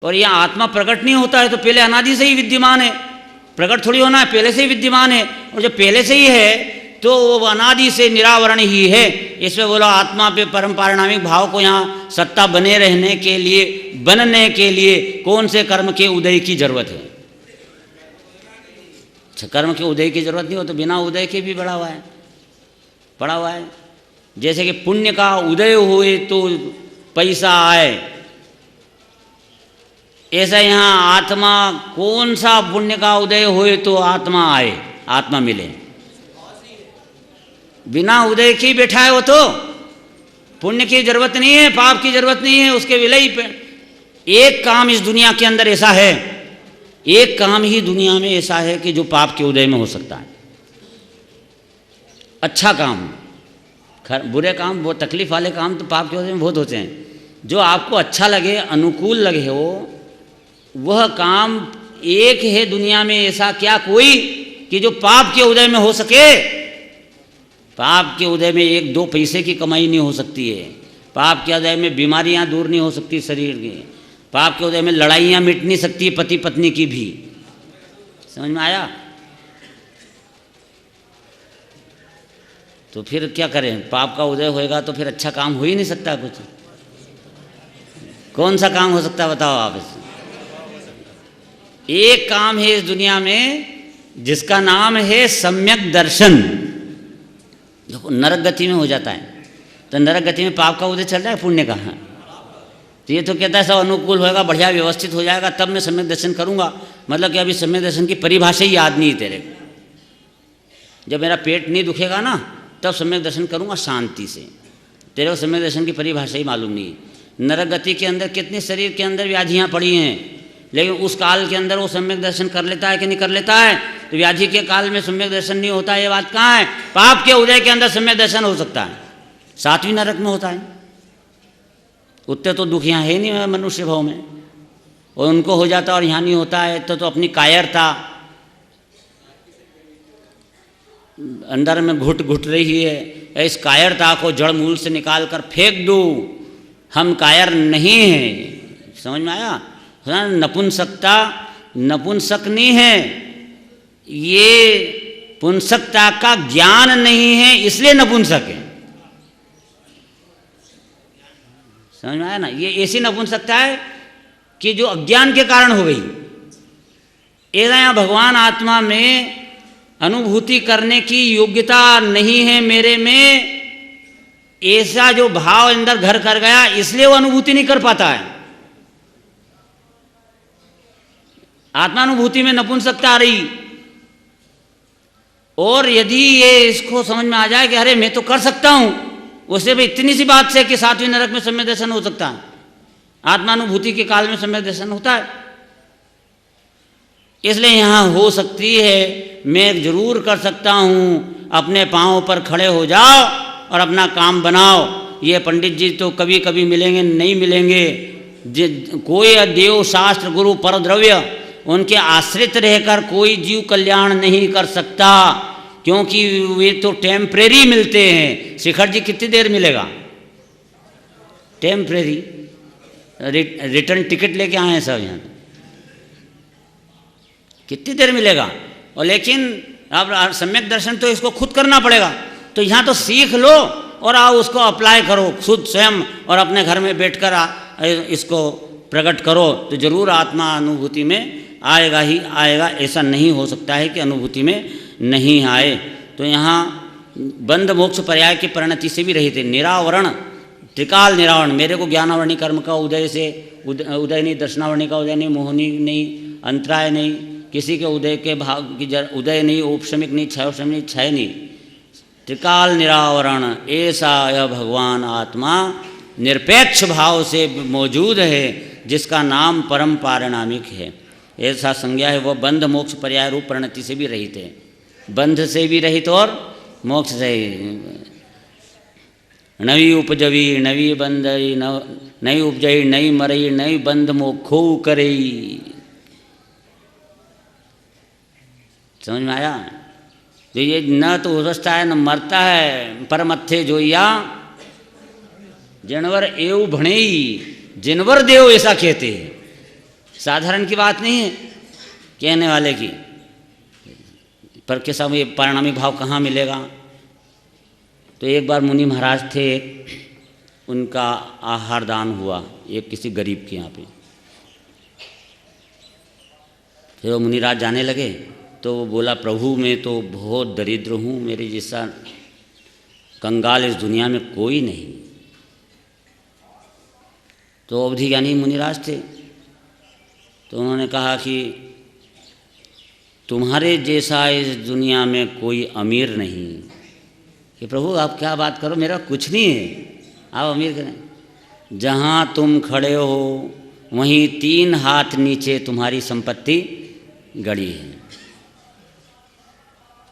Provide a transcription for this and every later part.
और यह आत्मा प्रकट नहीं होता है तो पहले अनादि से ही विद्यमान है, प्रकट थोड़ी होना है, पहले से ही विद्यमान है। और जब पहले से ही है तो वो अनादि से निरावरण ही है। इसमें बोला आत्मा पे परम पारिणामिक भाव को यहाँ सत्ता बने रहने के लिए, बनने के लिए कौन से कर्म के उदय की जरूरत है? कर्म के उदय की जरूरत नहीं हो तो बिना उदय के भी पड़ा हुआ है। जैसे कि पुण्य का उदय हुए तो पैसा आए, ऐसा यहाँ आत्मा कौन सा पुण्य का उदय हुए तो आत्मा आए, आत्मा मिले। बिना उदय के बैठा है वो तो, पुण्य की जरूरत नहीं है, पाप की जरूरत नहीं है, उसके विलय पे एक काम इस दुनिया के अंदर ऐसा है, एक काम ही दुनिया में ऐसा है कि जो पाप के उदय में हो सकता है। अच्छा काम, बुरे काम, वो तकलीफ वाले काम तो पाप के उदय में बहुत होते हैं। जो आपको अच्छा लगे, अनुकूल लगे हो, वह काम एक है दुनिया में ऐसा क्या कोई कि जो पाप के उदय में हो सके। पाप के उदय में एक दो पैसे की कमाई नहीं हो सकती है, पाप के उदय में बीमारियां दूर नहीं हो सकती शरीर की, पाप के उदय में लड़ाइयां मिट नहीं सकती पति पत्नी की भी। समझ में आया? तो फिर क्या करें? पाप का उदय होएगा तो फिर अच्छा काम हो ही नहीं सकता कुछ। कौन सा काम हो सकता है बताओ आप? एक काम है इस दुनिया में जिसका नाम है सम्यक दर्शन। देखो नरक गति में हो जाता है तो नरक गति में पाप का उदय चल रहा है, पुण्य का। तो ये तो कहता है सब अनुकूल होएगा, बढ़िया व्यवस्थित हो जाएगा, तब मैं सम्यक दर्शन करूंगा। मतलब कि अभी सम्यक दर्शन की परिभाषा ही याद नहीं है तेरे को। जब मेरा पेट नहीं दुखेगा ना तब सम्यक दर्शन करूंगा शांति से। तेरे को सम्यक दर्शन की परिभाषा ही मालूम नहीं है। नरक गति के अंदर कितने शरीर के अंदर व्याधियाँ पड़ी हैं, लेकिन उस काल के अंदर वो सम्यक दर्शन कर लेता है कि नहीं कर लेता है? तो व्याधि के काल में सम्यक दर्शन नहीं होता है, ये बात कहाँ है? पाप के उदय के अंदर सम्यक दर्शन हो सकता है, सातवीं नरक में होता है। उतने तो दुख यहाँ है नहीं मनुष्य भाव में, और उनको हो जाता और यहाँ नहीं होता है तो अपनी कायरता अंदर में घुट रही है। इस कायरता को जड़ मूल से निकाल कर फेंक दो, हम कायर नहीं हैं। समझ में आया? नपुंसकता नपुंसक नहीं है, ये पुंसकता का ज्ञान नहीं है इसलिए नपुंसक है। समझ में आया ना? ये ऐसी नपुंसकता है कि जो अज्ञान के कारण हो गई। ऐसा यहाँ भगवान आत्मा में अनुभूति करने की योग्यता नहीं है मेरे में, ऐसा जो भाव अंदर घर कर गया इसलिए वो अनुभूति नहीं कर पाता है। आत्मानुभूति में नपुंसकता आ रही, और यदि ये इसको समझ में आ जाए कि अरे मैं तो कर सकता हूं, उससे भी इतनी सी बात से कि सातवीं नरक में सम्यक दर्शन हो सकता है, आत्मानुभूति के काल में सम्यक दर्शन होता है। इसलिए यहाँ हो सकती है, मैं जरूर कर सकता हूँ। अपने पाँव पर खड़े हो जाओ और अपना काम बनाओ। ये पंडित जी तो कभी कभी मिलेंगे, नहीं मिलेंगे। कोई देव शास्त्र गुरु पर द्रव्य उनके आश्रित रहकर कोई जीव कल्याण नहीं कर सकता, क्योंकि वे तो टेम्परेरी मिलते हैं। शिखर जी कितनी देर मिलेगा? टेम्परेरी, रिटर्न टिकट लेके आए हैं सब यहाँ, कितनी देर मिलेगा? और लेकिन अब सम्यक दर्शन तो इसको खुद करना पड़ेगा। तो यहाँ तो सीख लो और आओ उसको अप्लाई करो खुद स्वयं, और अपने घर में बैठकर इसको प्रकट करो तो जरूर आत्मा अनुभूति में आएगा ही आएगा। ऐसा नहीं हो सकता है कि अनुभूति में नहीं आए। तो यहाँ बंध मोक्ष पर्याय की परिणति से भी रहित है। निरावरण, त्रिकाल निरावरण, मेरे को ज्ञानावरणी कर्म का उदय से उदय नहीं, दर्शनावरणी का उदय नहीं, मोहनी नहीं, अंतराय नहीं, किसी के उदय के भाव की उदय नहीं, औपशमिक नहीं, क्षयोपशमिक नहीं, क्षय नहीं, त्रिकाल निरावरण। ऐसा यह भगवान आत्मा निरपेक्ष भाव से मौजूद है, जिसका नाम परम पारिणामिक है। ऐसा संज्ञा है। वह बंध मोक्ष पर्याय रूप परिणति से भी रहित है, बंध से भी रहित और मोक्ष से। नवी उपजवी नवी बंदई, नई उपजई नई मरई, नई बंध मोक्षो करई। समझ में आया? तो ये न तो उरसता है न मरता है, पर मत्थे जोइया जनवर एव भणेई, जिनवर देव ऐसा कहते हैं। साधारण की बात नहीं है कहने वाले की, पर के सब ये परिणामी भाव कहाँ मिलेगा। तो एक बार मुनि महाराज थे, उनका आहार दान हुआ एक किसी गरीब के यहाँ पे। फिर वो मुनिराज जाने लगे तो वो बोला, प्रभु मैं तो बहुत दरिद्र हूँ, मेरे जैसा कंगाल इस दुनिया में कोई नहीं। तो अवधि ज्ञानी मुनिराज थे, तो उन्होंने कहा कि तुम्हारे जैसा इस दुनिया में कोई अमीर नहीं। कि प्रभु आप क्या बात करो, मेरा कुछ नहीं है, आप अमीर करें। जहाँ तुम खड़े हो वहीं 3 हाथ नीचे तुम्हारी संपत्ति गड़ी है।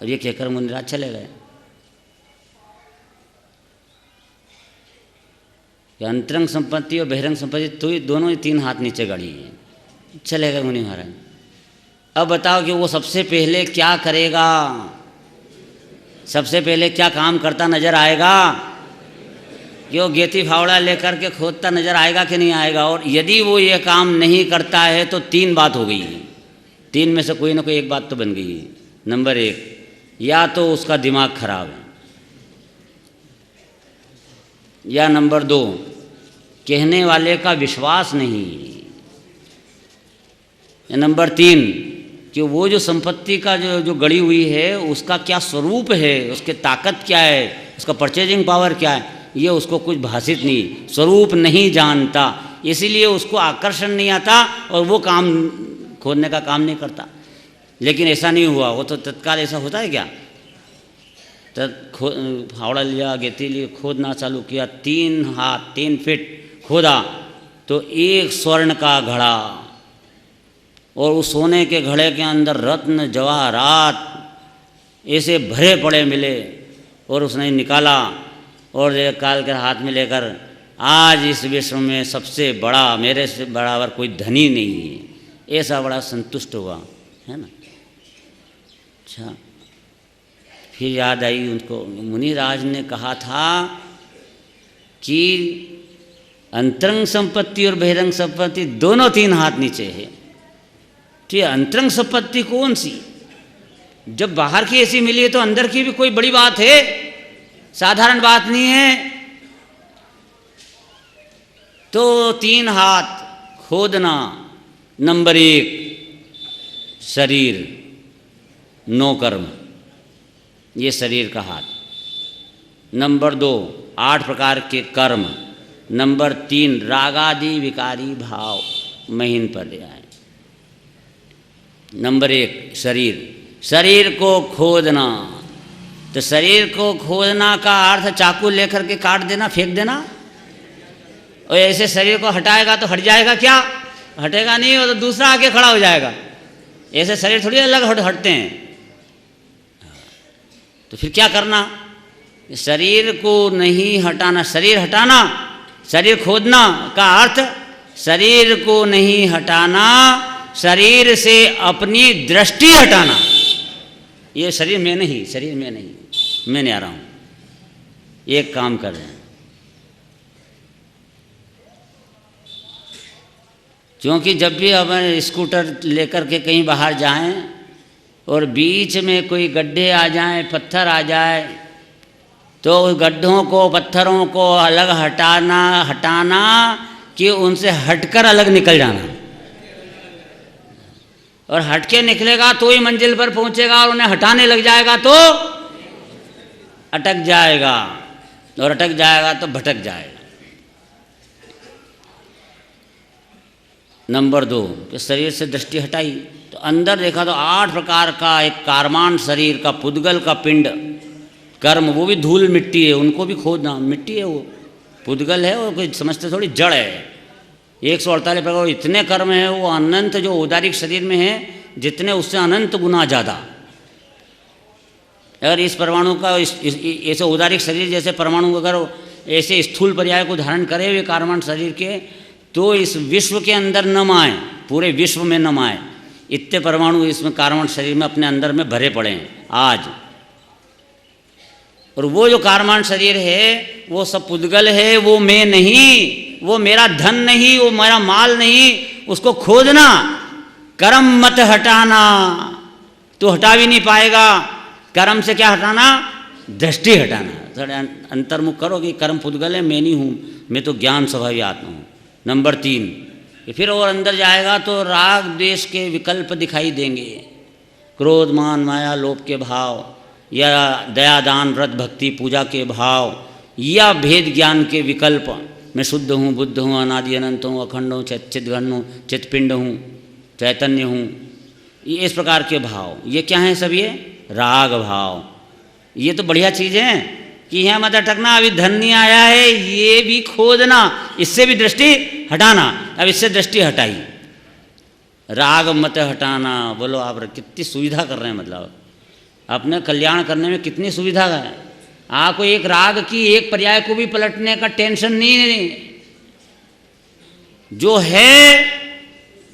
और ये कहकर मुनिराज चले गए। अंतरंग संपत्ति और बहिरंग संपत्ति तो ये दोनों ही 3 हाथ नीचे गड़ी है। चले गए मुनि महाराज। अब बताओ कि वो सबसे पहले क्या करेगा, सबसे पहले क्या काम करता नजर आएगा? कि वो गेती फावड़ा लेकर के खोदता नजर आएगा कि नहीं आएगा? और यदि वो ये काम नहीं करता है तो 3 बात हो गई है। 3 में से कोई ना कोई एक बात तो बन गई है। नंबर 1, या तो उसका दिमाग खराब है, या नंबर 2, कहने वाले का विश्वास नहीं, या नंबर 3 कि वो जो संपत्ति का जो गड़ी हुई है उसका क्या स्वरूप है, उसकी ताकत क्या है, उसका परचेजिंग पावर क्या है, ये उसको कुछ भाषित नहीं, स्वरूप नहीं जानता, इसीलिए उसको आकर्षण नहीं आता और वो काम खोदने का काम नहीं करता। लेकिन ऐसा नहीं हुआ, वो तो तत्काल ऐसा होता है क्या? फावड़ा लिया, गेती लिए, खोदना चालू किया, 3 हाथ 3 फीट खोदा तो एक स्वर्ण का घड़ा, और उस सोने के घड़े के अंदर रत्न जवाहरात ऐसे भरे पड़े मिले। और उसने निकाला और काल के हाथ में लेकर, आज इस विश्व में सबसे बड़ा, मेरे से बराबर कोई धनी नहीं है, ऐसा बड़ा संतुष्ट हुआ, है ना। अच्छा, फिर याद आई उनको, मुनिराज ने कहा था कि अंतरंग संपत्ति और बहिरंग संपत्ति दोनों 3 हाथ नीचे है। तो ये अंतरंग संपत्ति कौन सी? जब बाहर की ऐसी मिली है तो अंदर की भी कोई बड़ी बात है, साधारण बात नहीं है। तो 3 हाथ खोदना। नंबर 1, शरीर, 9 कर्म, ये शरीर का हाथ। नंबर 2, 8 प्रकार के कर्म। नंबर 3, रागादि विकारी भाव महीन पर ले आए। नंबर 1, शरीर, शरीर को खोदना। तो शरीर को खोदना का अर्थ चाकू लेकर के काट देना, फेंक देना। और ऐसे शरीर को हटाएगा तो हट जाएगा क्या? हटेगा नहीं, वो तो दूसरा आके खड़ा हो जाएगा। ऐसे शरीर थोड़ी अलग हटते हैं। तो फिर क्या करना? शरीर को नहीं हटाना। शरीर हटाना, शरीर खोदना का अर्थ शरीर को नहीं हटाना, शरीर से अपनी दृष्टि हटाना। ये शरीर में नहीं, शरीर में नहीं, मैं नहीं आ रहा हूँ, एक काम कर रहे हैं। क्योंकि जब भी अपन स्कूटर लेकर के कहीं बाहर जाएं और बीच में कोई गड्ढे आ जाएं, पत्थर आ जाए, तो उस गड्ढों को, पत्थरों को अलग हटाना कि उनसे हटकर अलग निकल जाना। और हटके निकलेगा तो ही मंजिल पर पहुंचेगा, और उन्हें हटाने लग जाएगा तो अटक जाएगा, और अटक जाएगा तो भटक जाएगा। नंबर 2, कि शरीर से दृष्टि हटाई तो अंदर देखा तो 8 प्रकार का एक कारमान शरीर का, पुद्गल का पिंड, कर्म, वो भी धूल मिट्टी है, उनको भी खोदना। मिट्टी है वो, पुद्गल है, और कोई समझते थोड़ी जड़ है। 148 प्रकार इतने कर्म है, वो अनंत जो औदारिक शरीर में है, जितने उससे अनंत गुना ज़्यादा। अगर इस परमाणु का ऐसे औदारिक शरीर जैसे परमाणु अगर ऐसे स्थूल पर्याय को धारण करे हुए कारमान शरीर के, तो इस विश्व के अंदर न माए, पूरे विश्व में न माए, इतने परमाणु इसमें कारमान शरीर में अपने अंदर में भरे पड़े हैं आज। और वो जो कारमान शरीर है वो सब पुद्गल है, वो मैं नहीं, वो मेरा धन नहीं, वो मेरा माल नहीं, उसको खोजना, कर्म मत हटाना। तो हटा भी नहीं पाएगा। कर्म से क्या हटाना? दृष्टि हटाना। थोड़ा अंतर्मुख करो कि कर्म पुद्गल है, मैं नहीं हूँ, मैं तो ज्ञान स्वभावी आत्मा हूँ। नंबर 3, फिर और अंदर जाएगा तो राग द्वेष के विकल्प दिखाई देंगे, क्रोध मान माया लोभ के भाव, या दया दान व्रत भक्ति पूजा के भाव, या भेद ज्ञान के विकल्प। मैं शुद्ध हूँ, बुद्ध हूँ, अनादि अनंत हूँ, अखंड हूँ, चिद्घन हूँ, चित्पिंड हूँ, चैतन्य हूँ, ये इस प्रकार के भाव। ये क्या हैं सब? ये राग भाव। ये तो बढ़िया चीज़ है कि यहाँ मत अटकना, अभी धन नहीं आया है, ये भी खोजना, इससे भी दृष्टि हटाना। अब इससे दृष्टि हटाई, राग मत हटाना। बोलो आप कितनी सुविधा कर रहे हैं, मतलब अपने कल्याण करने में कितनी सुविधा है। आपको एक राग की एक पर्याय को भी पलटने का टेंशन नहीं है। जो है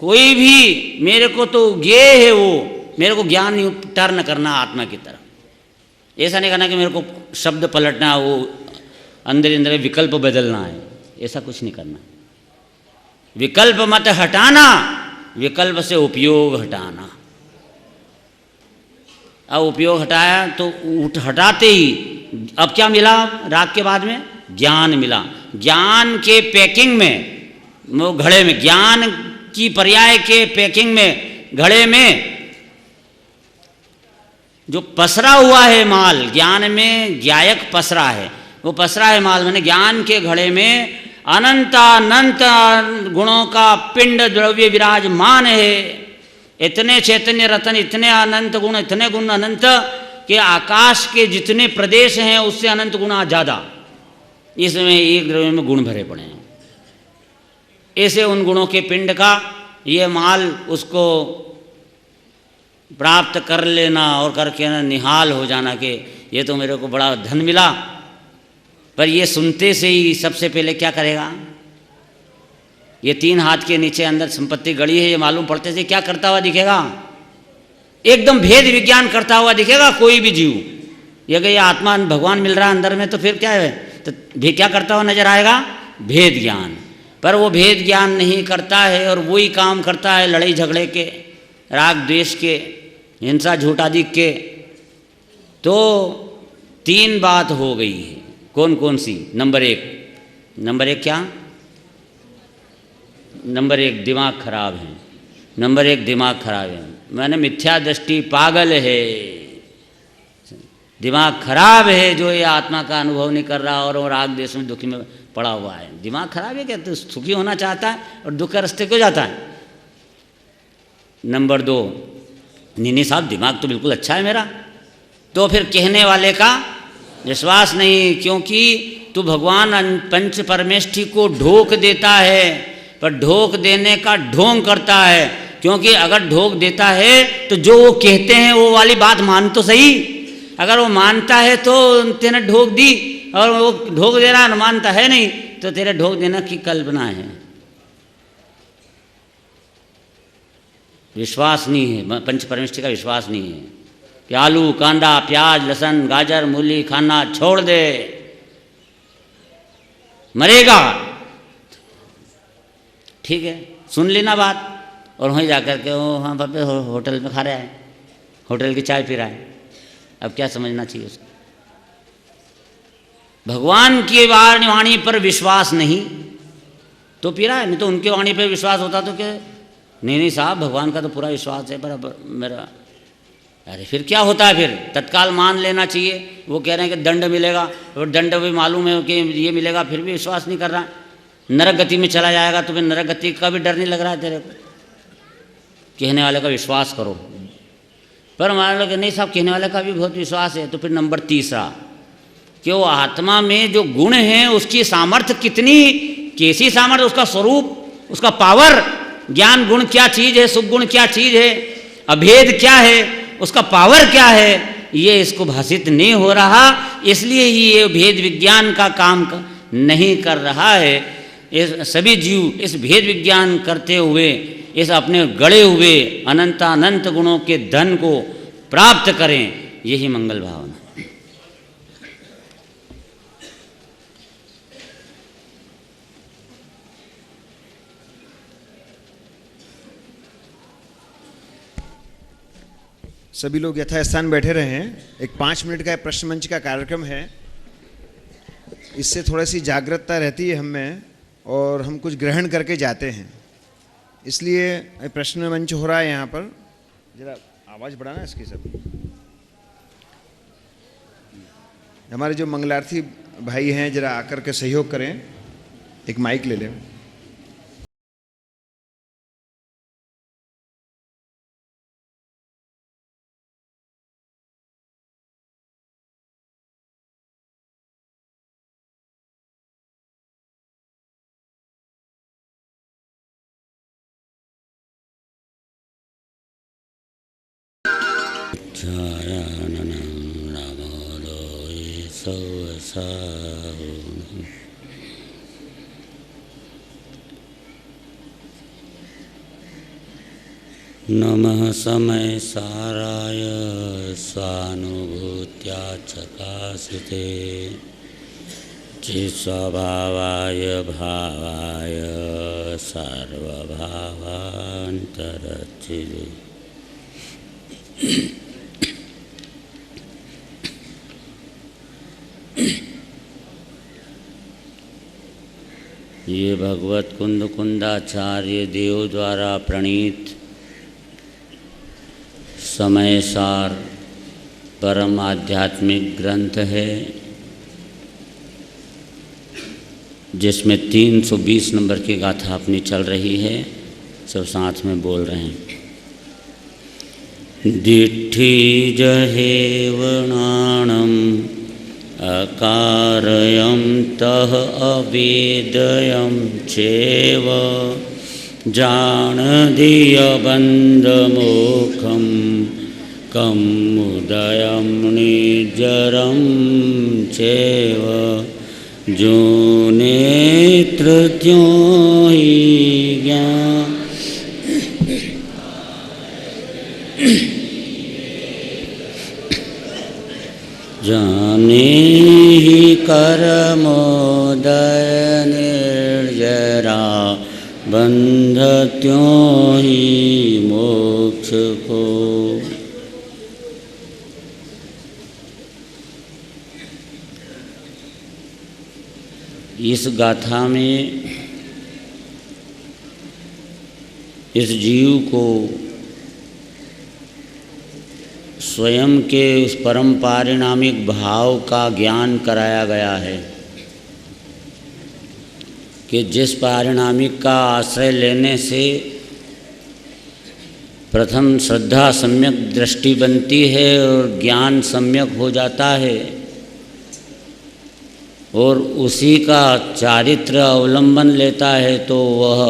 कोई भी मेरे को तो ये है, वो मेरे को ज्ञान टर्न करना आत्मा की तरफ। ऐसा नहीं करना कि मेरे को शब्द पलटना, वो अंदर अंदर विकल्प बदलना है, ऐसा कुछ नहीं करना। विकल्प मत हटाना, विकल्प से उपयोग हटाना। अब उपयोग हटाया तो हटाते ही अब क्या मिला? राग के बाद में ज्ञान मिला। ज्ञान के पैकिंग में, वो घड़े में, ज्ञान की पर्याय के पैकिंग में, घड़े में जो पसरा हुआ है माल, ज्ञान में ज्ञायक पसरा है, वो पसरा है माल, मैंने ज्ञान के घड़े में अनंत गुणों का पिंड द्रव्य विराजमान है। इतने चैतन्य रतन, इतने अनंत गुण, इतने गुण अनंत कि आकाश के जितने प्रदेश हैं उससे अनंत गुना ज़्यादा इसमें एक द्रव्य में गुण भरे पड़े हैं। ऐसे उन गुणों के पिंड का ये माल उसको प्राप्त कर लेना और करके ना निहाल हो जाना कि ये तो मेरे को बड़ा धन मिला। पर ये सुनते से ही सबसे पहले क्या करेगा? ये 3 हाथ के नीचे अंदर संपत्ति गड़ी है, ये मालूम पड़ते से क्या करता हुआ दिखेगा? एकदम भेद विज्ञान करता हुआ दिखेगा कोई भी जीव। ये अगर ये आत्मा भगवान मिल रहा है अंदर में तो फिर क्या है? तो क्या करता हुआ नजर आएगा? भेद ज्ञान। पर वो भेद ज्ञान नहीं करता है और वही काम करता है लड़ाई झगड़े के, राग द्वेष के, हिंसा झूठ आदि के। तो 3 बात हो गई है। कौन कौन सी? नंबर 1 क्या? नंबर 1 दिमाग खराब है। नंबर 1 दिमाग खराब है, मैंने मिथ्या दृष्टि, पागल है, दिमाग खराब है जो ये आत्मा का अनुभव नहीं कर रहा और राग देश में दुखी में पड़ा हुआ है। दिमाग खराब है क्या? तो सुखी होना चाहता है और दुख के रास्ते क्यों जाता है? नंबर 2, नहीं साहब दिमाग तो बिल्कुल अच्छा है मेरा। तो फिर कहने वाले का विश्वास नहीं, क्योंकि तू भगवान पंच परमेष्ठी को ढोक देता है, पर ढोक देने का ढोंग करता है। क्योंकि अगर ढोक देता है तो जो वो कहते हैं वो वाली बात मान तो सही। अगर वो मानता है तो तेने ढोक दी, और वो ढोक दे रहा मानता है नहीं तो तेरे ढोक देना की कल्पना है। विश्वास नहीं है, पंच परमेष्ठी का विश्वास नहीं है कि आलू कांदा प्याज लहसुन गाजर मूली खाना छोड़ दे, मरेगा। ठीक है, सुन लेना बात और वहीं जाकर के वो हाँ पापे होटल में खा रहा है, होटल की चाय पी रहा है। अब क्या समझना चाहिए उसको? भगवान की वाणी पर विश्वास नहीं तो पी रहा है, नहीं तो उनकी वाणी पर विश्वास होता तो क्या? नहीं साहब भगवान का तो पूरा विश्वास है पर मेरा, अरे फिर क्या होता है? फिर तत्काल मान लेना चाहिए। वो कह रहे हैं कि दंड मिलेगा, और दंड भी मालूम है कि ये मिलेगा, फिर भी विश्वास नहीं कर रहा। नरक गति में चला जाएगा तो फिर नरक गति का भी डर नहीं लग रहा है तेरे को? कहने वाले का विश्वास करो। पर मान लो कि नहीं साहब कहने वाले का भी बहुत विश्वास है, तो फिर नंबर 3 कि वो आत्मा में जो गुण है उसकी सामर्थ्य कितनी, कैसी सामर्थ्य, उसका स्वरूप, उसका पावर, ज्ञान गुण क्या चीज़ है, सुख गुण क्या चीज़ है, अभेद क्या है, उसका पावर क्या है, ये इसको भाषित नहीं हो रहा। इसलिए ही ये भेद विज्ञान का काम नहीं कर रहा है। इस सभी जीव इस भेद विज्ञान करते हुए इस अपने गड़े हुए अनंत गुणों के धन को प्राप्त करें, यही मंगल भावना। सभी लोग यथास्थान बैठे रहे हैं। एक 5 मिनट का प्रश्न मंच का कार्यक्रम है। इससे थोड़ी सी जागरूकता रहती है हम में और हम कुछ ग्रहण करके जाते हैं, इसलिए प्रश्न मंच हो रहा है यहाँ पर। जरा आवाज़ बढ़ाना इसकी सब। हमारे जो मंगलार्थी भाई हैं जरा आकर के सहयोग करें, एक माइक ले लें। नमः समय साराय स्वानुभूत्या चकासिते चित्स्वभावाय भावाय सर्वभावान्तरचिते। ये भगवत कुंद कुंदाचार्य देव द्वारा प्रणीत समय सार परम आध्यात्मिक ग्रंथ है, जिसमें 320 नंबर की गाथा अपनी चल रही है। सब साथ में बोल रहे हैं। दिट्ठी जहेवणाणम अकारयं तह अवेदयं चैव जानधियबन्धमोक्षं कं उदयं निजरं चैव जो नेत्रत्यो हि ज्ञान जाने ही कर्मोदय निर्जरा बंध त्यों ही मोक्ष को। इस गाथा में इस जीव को स्वयं के उस परम पारिणामिक भाव का ज्ञान कराया गया है कि जिस पारिणामिक का आश्रय लेने से प्रथम श्रद्धा सम्यक दृष्टि बनती है और ज्ञान सम्यक हो जाता है, और उसी का चारित्र अवलंबन लेता है तो वह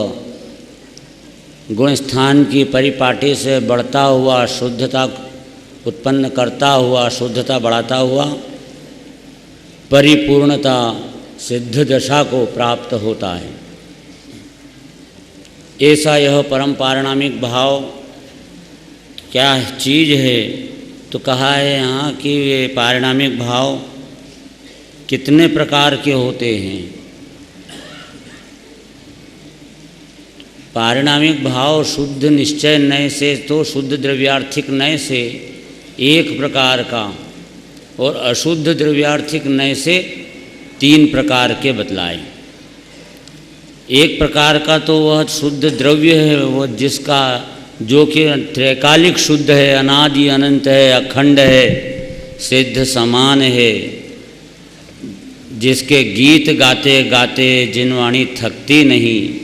गुण स्थान की परिपाटी से बढ़ता हुआ शुद्धता उत्पन्न करता हुआ, शुद्धता बढ़ाता हुआ परिपूर्णता सिद्ध दशा को प्राप्त होता है। ऐसा यह परम पारिणामिक भाव क्या चीज़ है, तो कहा है यहाँ कि ये पारिणामिक भाव कितने प्रकार के होते हैं। पारिणामिक भाव शुद्ध निश्चय नय से, तो शुद्ध द्रव्यार्थिक नय से एक प्रकार का, और अशुद्ध द्रव्यार्थिक नय से 3 प्रकार के बतलाए। एक प्रकार का तो वह शुद्ध द्रव्य है, वो जिसका जो कि त्रैकालिक शुद्ध है, अनादि अनंत है, अखंड है, सिद्ध समान है, जिसके गीत गाते गाते जिनवाणी थकती नहीं,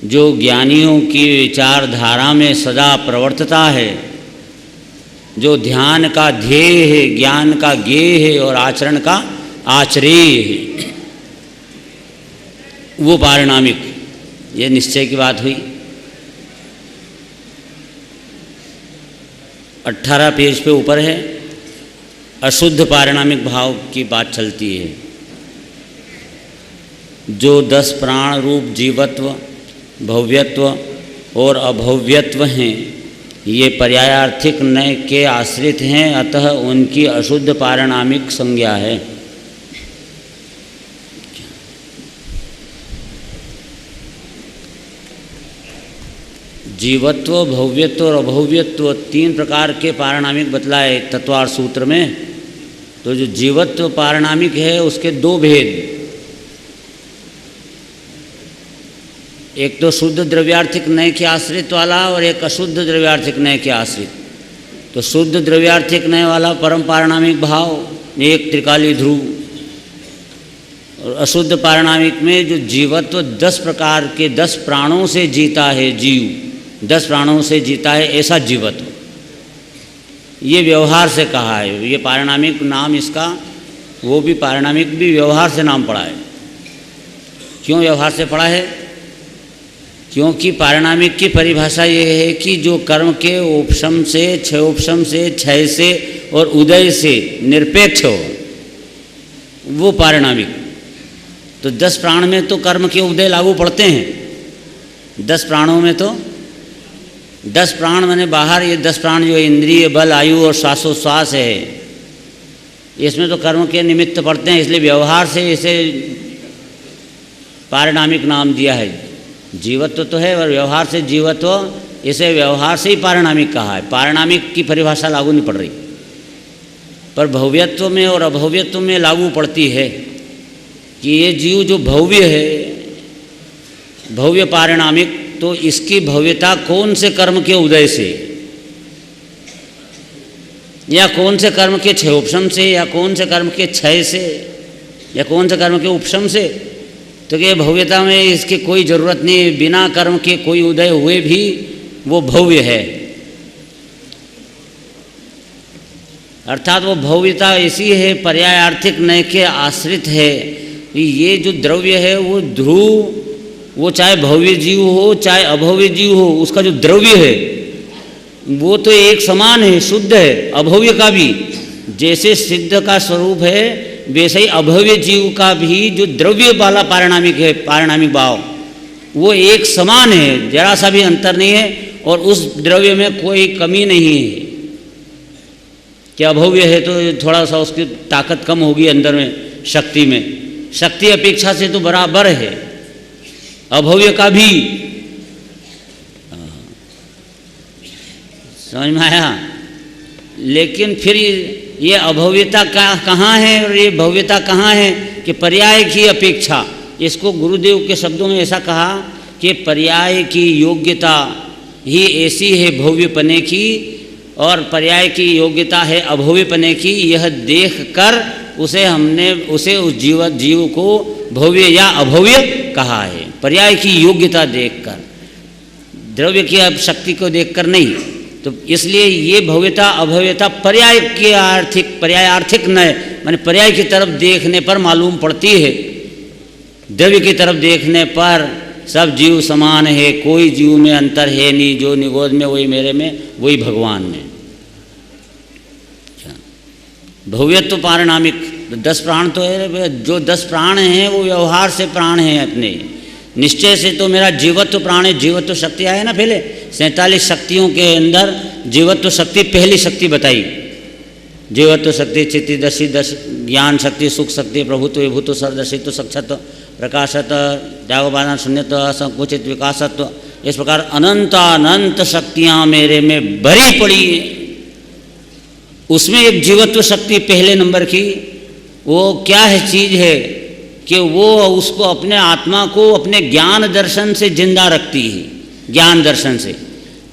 जो ज्ञानियों की विचारधारा में सदा प्रवर्तता है, जो ध्यान का ध्येय है, ज्ञान का ज्ञेय है और आचरण का आचरेय है, वो पारिणामिक। ये निश्चय की बात हुई। 18 पेज पे ऊपर है, अशुद्ध पारिणामिक भाव की बात चलती है। जो 10 प्राण रूप जीवत्व, भव्यत्व और अभव्यत्व हैं, ये पर्यायार्थिक नय के आश्रित हैं, अतः उनकी अशुद्ध पारिणामिक संज्ञा है। जीवत्व, भव्यत्व और अभव्यत्व 3 प्रकार के पारिणामिक बतलाए तत्वार्थ सूत्र में। तो जो जीवत्व पारिणामिक है उसके 2 भेद, एक तो शुद्ध द्रव्यार्थिक नय के आश्रित वाला और एक अशुद्ध द्रव्यार्थिक नय के आश्रित। तो शुद्ध द्रव्यार्थिक नय वाला परम पारिणामिक भाव, एक त्रिकाली ध्रुव, और अशुद्ध पारिणामिक में जो जीवत्व 10 प्रकार के 10 प्राणों से जीता है, जीव 10 प्राणों से जीता है, ऐसा जीवत्व। ये व्यवहार से कहा है, ये पारिणामिक नाम इसका, वो भी पारिणामिक भी व्यवहार से नाम पड़ा है। क्यों व्यवहार से पड़ा है? क्योंकि पारिणामिक की परिभाषा ये है कि जो कर्म के उपशम से, क्षयोपशम से, क्षय से और उदय से निरपेक्ष हो, वो पारिणामिक। तो 10 प्राण में तो कर्म के उदय लागू पड़ते हैं, 10 प्राणों में तो 10 प्राण माने बाहर, ये 10 प्राण जो इंद्रिय, बल, आयु और श्वासोश्वास है, इसमें तो कर्म के निमित्त पड़ते हैं, इसलिए व्यवहार से इसे पारिणामिक नाम दिया है। जीवत्व तो है और व्यवहार से जीवत्व, इसे व्यवहार से ही पारिणामिक कहा है, पारिणामिक की परिभाषा लागू नहीं पड़ रही, पर भव्यत्व में और अभव्यत्व में लागू पड़ती है कि ये जीव जो भव्य है, भव्य पारिणामिक, तो इसकी भव्यता कौन से कर्म के उदय से, या कौन से कर्म के क्षयोपशम से, या कौन से कर्म के क्षय से, या कौन से कर्म के उपशम से। तो ये भव्यता में इसकी कोई ज़रूरत नहीं, बिना कर्म के कोई उदय हुए भी वो भव्य है। अर्थात वो भव्यता ऐसी है, पर्यायार्थिक नय के आश्रित है। ये जो द्रव्य है वो ध्रुव, वो चाहे भव्य जीव हो चाहे अभव्य जीव हो, उसका जो द्रव्य है वो तो एक समान है, शुद्ध है। अभव्य का भी जैसे सिद्ध का स्वरूप है, वैसे ही अभव्य जीव का भी जो द्रव्य वाला पारिणामिक है, पारिणामिक भाव, वो एक समान है, जरा सा भी अंतर नहीं है, और उस द्रव्य में कोई कमी नहीं है। कि अभव्य है तो थोड़ा सा उसकी ताकत कम होगी अंदर में, शक्ति में, शक्ति अपेक्षा से तो बराबर है अभव्य का भी। समझ में आया? लेकिन फिर ये अभव्यता कहाँ है और ये भव्यता कहाँ है कि पर्याय की अपेक्षा, इसको गुरुदेव के शब्दों में ऐसा कहा कि पर्याय की योग्यता ही ऐसी है भव्यपने की, और पर्याय की योग्यता है अभव्यपने की। यह देख कर उसे उस जीव को भव्य या अभव्य कहा है, पर्याय की योग्यता देखकर, द्रव्य की शक्ति को देखकर नहीं। तो इसलिए ये भव्यता अभव्यता पर्यायार्थिक नय, माने पर्याय की तरफ देखने पर मालूम पड़ती है। द्रव्य की तरफ देखने पर सब जीव समान है, कोई जीव में अंतर है नहीं, जो निगोद में वही मेरे में, वही भगवान में। भव्यत्व पारिणामिक 10 प्राण तो है, जो 10 प्राण हैं वो व्यवहार से प्राण हैं अपने, निश्चय से तो मेरा जीवत्व प्राण है। जीवत्व शक्ति आया ना पहले, 47 शक्तियों के अंदर जीवत्व शक्ति पहली शक्ति बताई। जीवत्व शक्ति चित्ति दशी ज्ञान शक्ति, सुख शक्ति, प्रभुत्व विभुत्व, सर्वदर्शित्व, सक्षत्व, प्रकाशत्व, त्यागोपादान, शून्यत्व, संकुचित विकासत्व, इस प्रकार अनंत शक्तियाँ मेरे में भरी पड़ी हैं। उसमें एक जीवत्व शक्ति पहले नंबर की, वो क्या है चीज़ है कि वो उसको अपने आत्मा को अपने ज्ञान दर्शन से जिंदा रखती है, ज्ञान दर्शन से।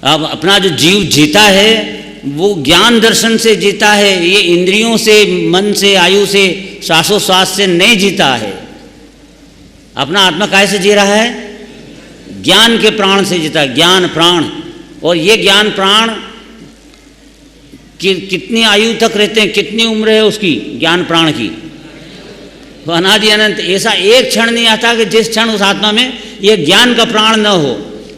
अब अपना जो जीव जीता है वो ज्ञान दर्शन से जीता है, ये इंद्रियों से, मन से, आयु से, श्वासोश्वास से नहीं जीता है। अपना आत्मा काहे से जी रहा है? ज्ञान के प्राण से जीता है, ज्ञान प्राण। और ये ज्ञान प्राण कितनी आयु तक रहते हैं, कितनी उम्र है उसकी ज्ञान प्राण की? तो अनादि अनंत। ऐसा एक क्षण नहीं आता कि जिस क्षण उस आत्मा में ये ज्ञान का प्राण न हो।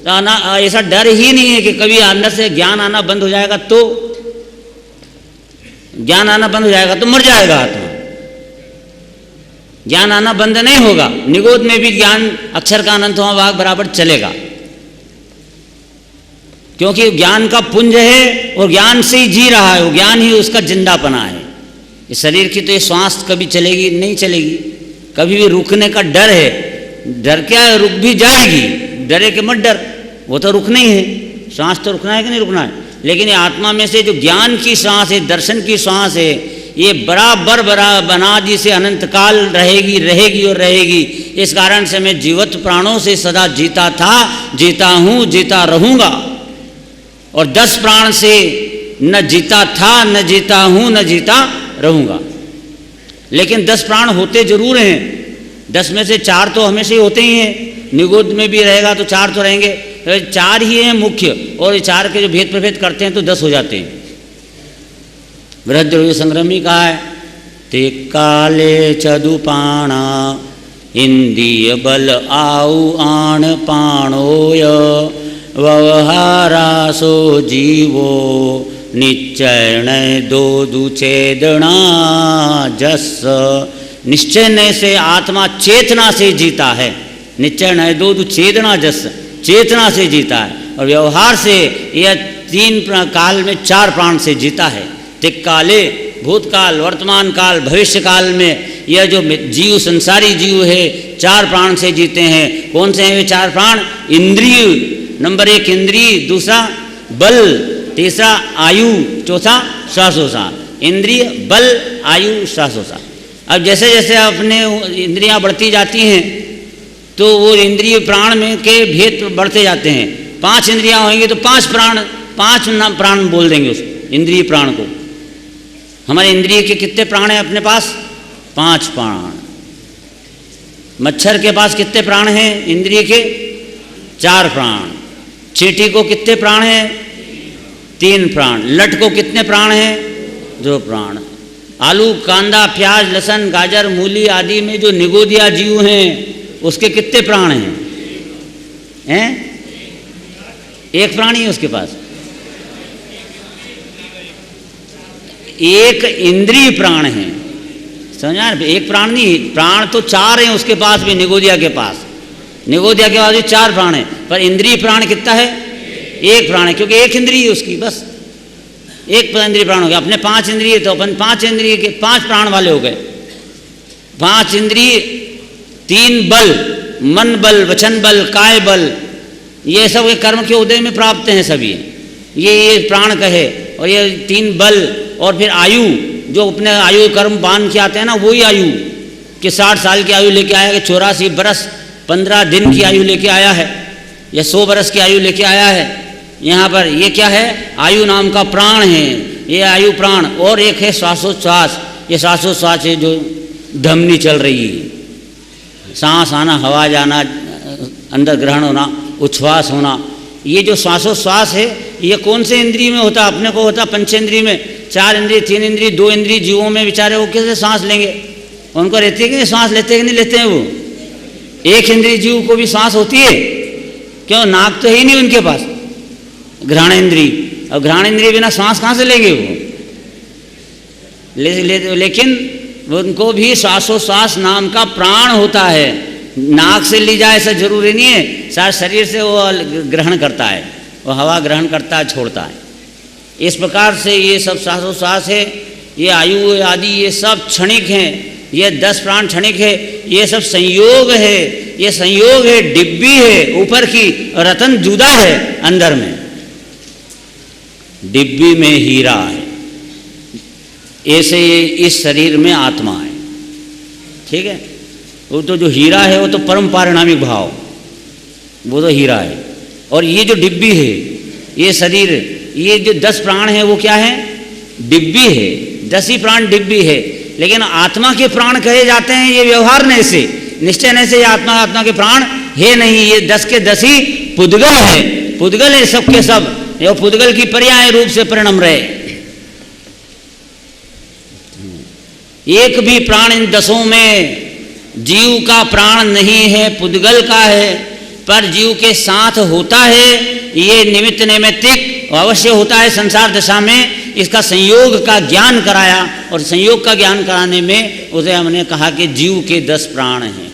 तो ऐसा डर ही नहीं है कि कभी अंदर से ज्ञान आना बंद हो जाएगा, तो ज्ञान आना बंद हो जाएगा तो मर जाएगा आत्मा। ज्ञान आना बंद नहीं होगा, निगोद में भी ज्ञान अक्षर का अनंत वाग बराबर चलेगा, क्योंकि ज्ञान का पुंज है और ज्ञान से ही जी रहा है, वो ज्ञान ही उसका जिंदापना है। इस शरीर की तो ये श्वास कभी चलेगी नहीं चलेगी, कभी भी रुकने का डर है। डर क्या है? रुक भी जाएगी, डरे के मत डर, वो तो रुक नहीं है। सांस तो रुकना है कि नहीं रुकना है, लेकिन ये आत्मा में से जो ज्ञान की सांस है, दर्शन की सांस है, ये बराबर अनादि से अनंत काल रहेगी रहेगी और रहेगी। इस कारण से मैं जीवित प्राणों से सदा जीता था, जीता हूँ, जीता रहूँगा। और 10 प्राण से न जीता था, न जीता हूँ, न जीता रहूँगा। लेकिन 10 प्राण होते जरूर हैं, 10 में से 4 तो हमेशा ही होते ही हैं। निगोद में भी रहेगा तो 4 तो रहेंगे, 4 ही हैं मुख्य, और ये 4 के जो भेद प्रभेद करते हैं तो 10 हो जाते हैं। बृहद्रव्य संग्रह में कहा है, ते काले चदुपाणा इंद्रिय बल आउ आण पाणोय व्यवहारासो जीवो निश्चय दो दुचेदना जस। निश्चय से आत्मा चेतना से जीता है, निश्चय नय दो दुचेदना जस, चेतना से जीता है। और व्यवहार से यह 3 काल में 4 प्राण से जीता है। तिक्काले भूतकाल, वर्तमान काल, भविष्य काल में यह जो जीव, संसारी जीव है, 4 प्राण से जीते हैं। कौन से हैं वे 4 प्राण? इंद्रिय, नंबर 1 इंद्रिय, दूसरा बल, तीसरा आयु, चौथा श्वासोच्छ्वास। इंद्रिय, बल, आयु, श्वासोच्छ्वास। अब जैसे जैसे अपने इंद्रियां बढ़ती जाती हैं तो वो इंद्रिय प्राण में के भेद बढ़ते जाते हैं। 5 इंद्रियां होंगी तो 5 प्राण, 5 प्राण बोल देंगे उस इंद्रिय प्राण को। हमारे इंद्रिय के कितने प्राण हैं अपने पास? 5 प्राण। मच्छर के पास कितने प्राण हैं इंद्रिय के? 4 प्राण। चींटी को कितने प्राण हैं? 3 प्राण। लट को कितने प्राण हैं? 2 प्राण। आलू, कांदा, प्याज, लहसुन, गाजर, मूली आदि में जो निगोदिया जीव हैं उसके कितने प्राण हैं? 1 प्राण ही है उसके पास। 1 इंद्रिय प्राण है, समझा? 1 प्राण नहीं, प्राण तो 4 हैं उसके पास भी, निगोदिया के पास। निगोदिया के पास भी 4 प्राण है, पर इंद्रिय प्राण कितना है? 1 प्राण है, क्योंकि 1 इंद्रिय है उसकी, बस 1 इंद्रिय प्राण हो गया। अपने 5 इंद्रिय तो अपन 5 इंद्रिय के 5 प्राण वाले हो गए। 5 इंद्रिय, 3 बल, मन बल, वचन बल, काय बल, ये सब कर्म के उदय में प्राप्त हैं सभी। ये प्राण कहे। और ये 3 बल, और फिर आयु, जो अपने आयु कर्म बांध के आते हैं ना, वही आयु कि 60 साल की आयु लेके आया, कि 84 बरस 15 दिन की आयु लेके आया है, या 100 बरस की आयु लेके आया है। यहाँ पर ये क्या है? आयु नाम का प्राण है, ये आयु प्राण। और एक है श्वासोच्छ्वास। ये श्वासोच्छ्वास है जो धमनी चल रही है, सांस आना, हवा जाना, अंदर ग्रहण होना, उच्छ्वास होना। ये जो श्वासोच्छ्वास है ये कौन से इंद्रिय में होता? अपने को होता पंचेंद्रिय में। 4 इंद्रिय, 3 इंद्रिय, 2 इंद्रिय जीवों में बेचारे वो कैसे सांस लेंगे? उनको रहती है कि नहीं सांस? लेते हैं कि नहीं लेते हैं वो? 1 इंद्रिय जीव को भी सांस होती है, क्यों? नाक तो है ही नहीं उनके पास, घ्राण इंद्रिय। अब घ्राण इंद्रिय बिना सांस कहाँ से लेंगे वो? लेकिन उनको भी श्वासोच्छ्वास नाम का प्राण होता है। नाक से ली जाए ऐसा जरूरी नहीं है, सारे शरीर से वो ग्रहण करता है, वो हवा ग्रहण करता है, छोड़ता है। इस प्रकार से ये सब श्वासोच्छ्वास है, ये आयु आदि, ये सब क्षणिक हैं। ये 10 प्राण क्षणिक है, ये सब संयोग है। ये संयोग है, डिब्बी है ऊपर की, और रतन जुदा है अंदर में। डिब्बी में हीरा है, ऐसे इस शरीर में आत्मा है। ठीक है? वो तो जो हीरा है वो तो परम पारिणामिक भाव, वो तो हीरा है। और ये जो डिब्बी है, ये शरीर, ये जो 10 प्राण है वो क्या है? डिब्बी है। 10 ही प्राण डिब्बी है। लेकिन आत्मा के प्राण कहे जाते हैं ये व्यवहार नहीं से, निश्चय नहीं से आत्मा के प्राण है नहीं। ये 10 के 10 ही पुद्गल है, पुद्गल है सब के सब। ये पुद्गल की पर्याय रूप से परिणम रहे। एक भी प्राण इन 10 में जीव का प्राण नहीं है, पुद्गल का है, पर जीव के साथ होता है। ये निमित्त नैमित्तिक अवश्य होता है संसार दशा में। इसका संयोग का ज्ञान कराया, और संयोग का ज्ञान कराने में उसे हमने कहा कि जीव के 10 प्राण हैं।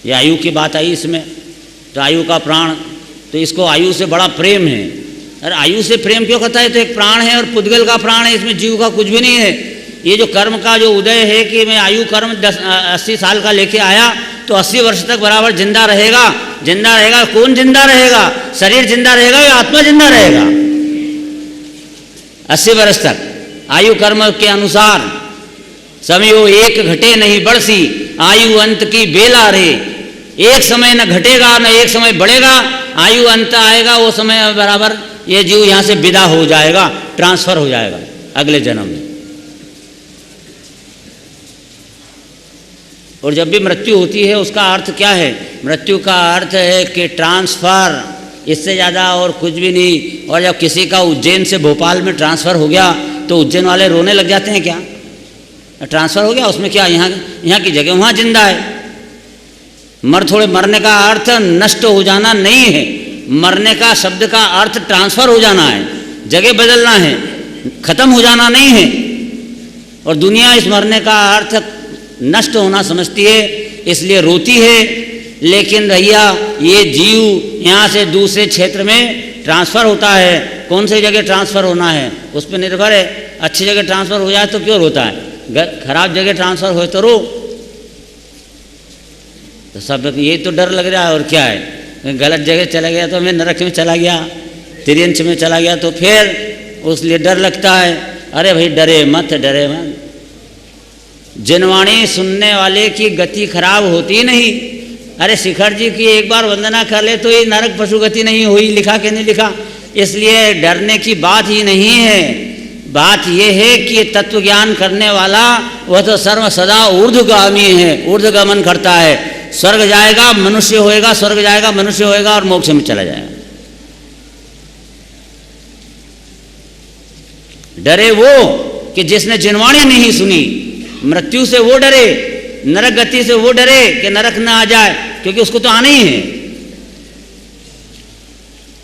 ये आयु की बात आई इसमें, तो आयु का प्राण, तो इसको आयु से बड़ा प्रेम है। अरे आयु से प्रेम क्यों करता है? तो एक प्राण है और पुद्गल का प्राण है, इसमें जीव का कुछ भी नहीं है। ये जो कर्म का जो उदय है कि मैं आयु कर्म 80 साल का लेके आया, तो तो 80 वर्ष तक बराबर जिंदा रहेगा। जिंदा रहेगा, कौन जिंदा रहेगा? शरीर जिंदा रहेगा या आत्मा जिंदा रहेगा? 80 वर्ष तक आयु कर्म के अनुसार समयो एक घटे नहीं बढ़सी, आयु अंत की बेला रे। एक समय न घटेगा न एक समय बढ़ेगा, आयु अंत आएगा, वो समय बराबर ये जीव यहाँ से विदा हो जाएगा, ट्रांसफर हो जाएगा अगले जन्म में। और जब भी मृत्यु होती है उसका अर्थ क्या है? मृत्यु का अर्थ है कि ट्रांसफर, इससे ज़्यादा और कुछ भी नहीं। और जब किसी का उज्जैन से भोपाल में ट्रांसफ़र हो गया तो उज्जैन वाले रोने लग जाते हैं क्या? ट्रांसफ़र हो गया, उसमें क्या, यहाँ की जगह वहाँ जिंदा है। थोड़े मरने का अर्थ नष्ट हो जाना नहीं है, मरने का शब्द का अर्थ ट्रांसफ़र हो जाना है, जगह बदलना है, खत्म हो जाना नहीं है। और दुनिया इस मरने का अर्थ नष्ट होना समझती है, इसलिए रोती है। लेकिन भैया ये जीव यहाँ से दूसरे क्षेत्र में ट्रांसफ़र होता है, कौन सी जगह ट्रांसफ़र होना है उस पर निर्भर है। अच्छी जगह ट्रांसफ़र हो जाए तो क्यों रोता है, खराब जगह ट्रांसफ़र हो तो रो। तो सब ये तो डर लग रहा है, और क्या है, गलत जगह चला गया तो मैं नरक में चला गया, तिरंच में चला गया तो फिर उसलिए डर लगता है। अरे भाई डरे मत, डरे मत। जिनवाणी सुनने वाले की गति खराब होती नहीं। अरे शिखर जी की एक बार वंदना कर ले तो ये नरक पशु गति नहीं हुई, लिखा कि नहीं लिखा। इसलिए डरने की बात ही नहीं है। बात यह है कि तत्व ज्ञान करने वाला वह तो सर्व सदा ऊर्ध्वगामी है, ऊर्ध्वगमन करता है। स्वर्ग जाएगा मनुष्य होएगा, स्वर्ग जाएगा मनुष्य होएगा, और मोक्ष में चला जाएगा। डरे वो कि जिसने जिनवाणी नहीं सुनी, मृत्यु से वो डरे, नरक गति से वो डरे कि नरक न आ जाए, क्योंकि उसको तो आना ही है।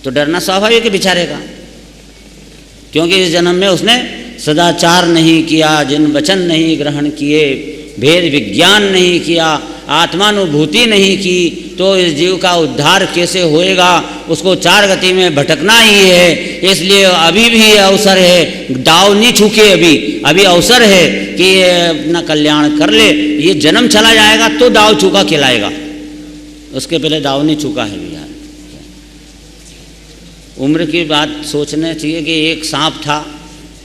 तो डरना स्वाभाविक है बेचारे का, क्योंकि इस जन्म में उसने सदाचार नहीं किया, जिन वचन नहीं ग्रहण किए, भेद विज्ञान नहीं किया, आत्मानुभूति नहीं की, तो इस जीव का उद्धार कैसे होएगा? उसको चार गति में भटकना ही है। इसलिए अभी भी अवसर है, दाव नहीं छूके, अभी अवसर है कि ये अपना कल्याण कर ले। ये जन्म चला जाएगा तो दाव चूका खिलाएगा, उसके पहले दाव नहीं चूका है भैया। उम्र की बात सोचना चाहिए कि एक सांप था,